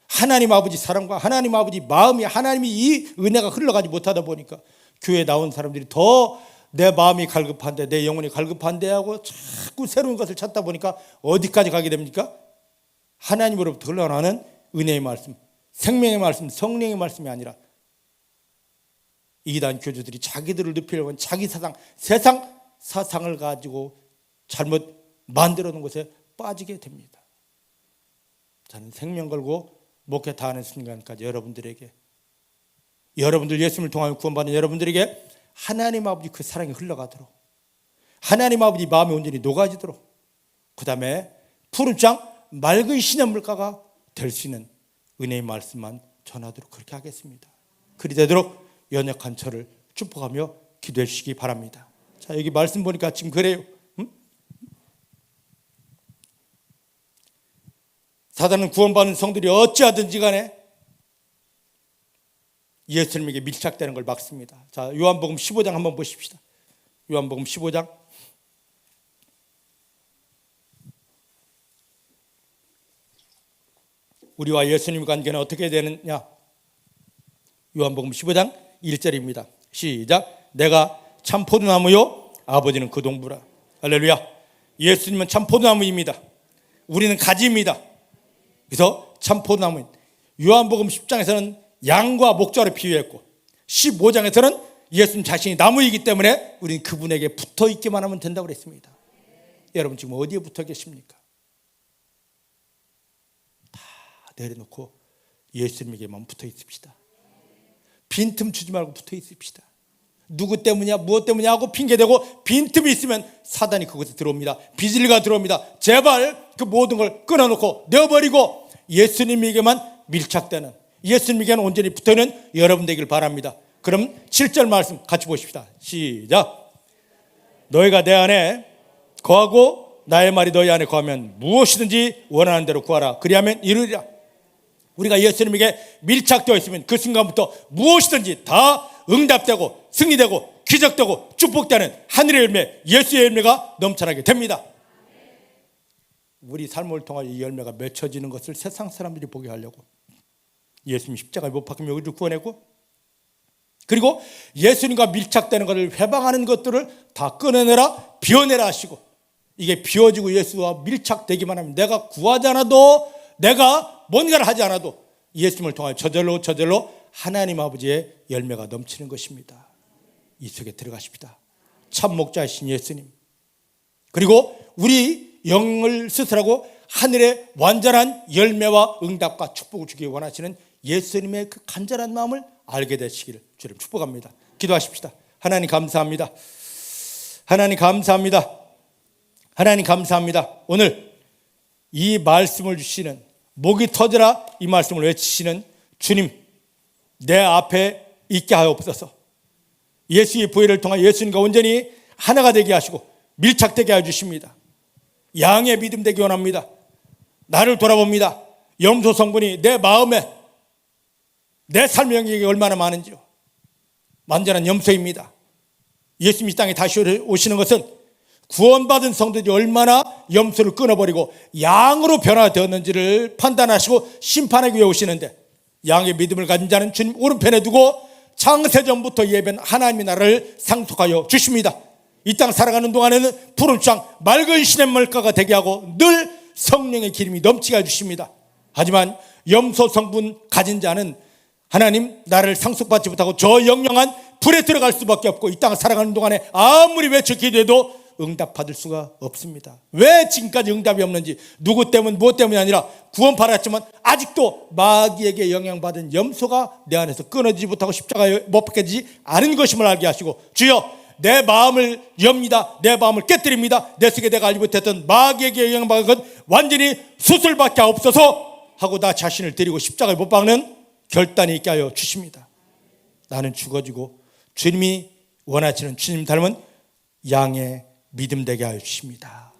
[SPEAKER 1] 하나님 아버지 사랑과 하나님 아버지 마음이 하나님이 이 은혜가 흘러가지 못하다 보니까 교회에 나온 사람들이 더 내 마음이 갈급한데 내 영혼이 갈급한데 하고 자꾸 새로운 것을 찾다 보니까 어디까지 가게 됩니까? 하나님으로부터 흘러나오는 은혜의 말씀, 생명의 말씀, 성령의 말씀이 아니라 이단 교주들이 자기들을 높이려고 하는 자기 사상, 세상 사상을 가지고 잘못 만들어 놓은 것에 빠지게 됩니다. 저는 생명 걸고 목회 다 하는 순간까지 여러분들에게, 여러분들 예수님을 통하여 구원받은 여러분들에게 하나님 아버지 그 사랑이 흘러가도록, 하나님 아버지 마음이 온전히 녹아지도록, 그 다음에 푸른 땅 맑은 시냇물가가 될 수 있는 은혜의 말씀만 전하도록 그렇게 하겠습니다. 그리 되도록 연약한 저를 축복하며 기도해 주시기 바랍니다. 자, 여기 말씀 보니까 지금 그래요. 사단은 구원받은 성들이 어찌하든지 간에 예수님에게 밀착되는 걸 막습니다. 자, 요한복음 15장 한번 보십시다. 요한복음 15장. 우리와 예수님 관계는 어떻게 되느냐? 요한복음 15장 1절입니다. 시작. 내가 참 포도나무요 아버지는 그 동부라. 할렐루야. 예수님은 참 포도나무입니다. 우리는 가지입니다. 그래서 참 포도나무. 요한복음 10장에서는 양과 목자를 비유했고 15장에서는 예수님 자신이 나무이기 때문에 우리는 그분에게 붙어 있기만 하면 된다고 그랬습니다. 여러분 지금 어디에 붙어 계십니까? 다 내려놓고 예수님에게만 붙어 있읍시다. 빈틈 주지 말고 붙어 있읍시다. 누구 때문이야 무엇 때문이야 하고 핑계대고 빈틈이 있으면 사단이 그곳에 들어옵니다. 비질리가 들어옵니다. 제발 그 모든 걸 끊어놓고 내어버리고 예수님에게만 밀착되는, 예수님에게는 온전히 붙어있는 여러분 되길 바랍니다. 그럼 7절 말씀 같이 보십시다. 시작. 너희가 내 안에 거하고 나의 말이 너희 안에 거하면 무엇이든지 원하는 대로 구하라. 그리하면 이루리라. 우리가 예수님에게 밀착되어 있으면 그 순간부터 무엇이든지 다 응답되고 승리되고 기적되고 축복되는 하늘의 열매, 예수의 열매가 넘쳐나게 됩니다. 우리 삶을 통하여 이 열매가 맺혀지는 것을 세상 사람들이 보게 하려고 예수님 십자가에 못 박히며 우리를 구원했고, 그리고 예수님과 밀착되는 것을 회방하는 것들을 다 끊어내라, 비워내라 하시고, 이게 비워지고 예수와 밀착되기만 하면 내가 구하지 않아도, 내가 뭔가를 하지 않아도 예수님을 통하여 저절로 하나님 아버지의 열매가 넘치는 것입니다. 이 속에 들어가십시다. 참 목자이신 예수님, 그리고 우리 영을 스스로하고 하늘의 완전한 열매와 응답과 축복을 주기 원하시는 예수님의 그 간절한 마음을 알게 되시기를 주님 축복합니다. 기도하십시다. 하나님 감사합니다. 하나님 감사합니다. 하나님 감사합니다. 오늘 이 말씀을 주시는, 목이 터져라 이 말씀을 외치시는 주님, 내 앞에 있게 하옵소서. 예수의 부활을 통해 예수님과 온전히 하나가 되게 하시고 밀착되게 해주십니다. 양의 믿음 되기 원합니다. 나를 돌아봅니다. 염소 성분이 내 마음에, 내 삶의 영역이 얼마나 많은지요. 완전한 염소입니다. 예수님이 땅에 다시 오시는 것은 구원받은 성도들이 얼마나 염소를 끊어버리고 양으로 변화되었는지를 판단하시고 심판하기 위해 오시는데, 양의 믿음을 가진 자는 주님 오른편에 두고 창세전부터 예배한 하나님의 나라를 상속하여 주십니다. 이 땅 살아가는 동안에는 푸른 땅 맑은 시냇물가가 되게 하고 늘 성령의 기름이 넘치게 해주십니다. 하지만 염소 성분 가진 자는 하나님 나라를 상속받지 못하고 저 영영한 불에 들어갈 수밖에 없고, 이 땅 살아가는 동안에 아무리 외쳐 기도해도 응답받을 수가 없습니다. 왜 지금까지 응답이 없는지, 누구 때문 무엇 때문이 아니라 구원받았지만 아직도 마귀에게 영향받은 염소가 내 안에서 끊어지지 못하고 십자가에 못 박혀지지 않은 것임을 알게 하시고, 주여 내 마음을 엽니다. 내 마음을 깨뜨립니다. 내 속에 내가 알지 못했던 마귀에게 영향받은 것 완전히 수술밖에 없어서 하고 나 자신을 데리고 십자가에 못 박는 결단이 있게 하여 주십니다. 나는 죽어지고 주님이 원하시는 주님 닮은 양의 믿음 되게 하여 주십니다.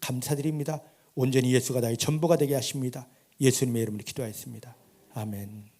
[SPEAKER 1] 감사드립니다. 온전히 예수가 나의 전부가 되게 하십니다. 예수님의 이름으로 기도하였습니다. 아멘.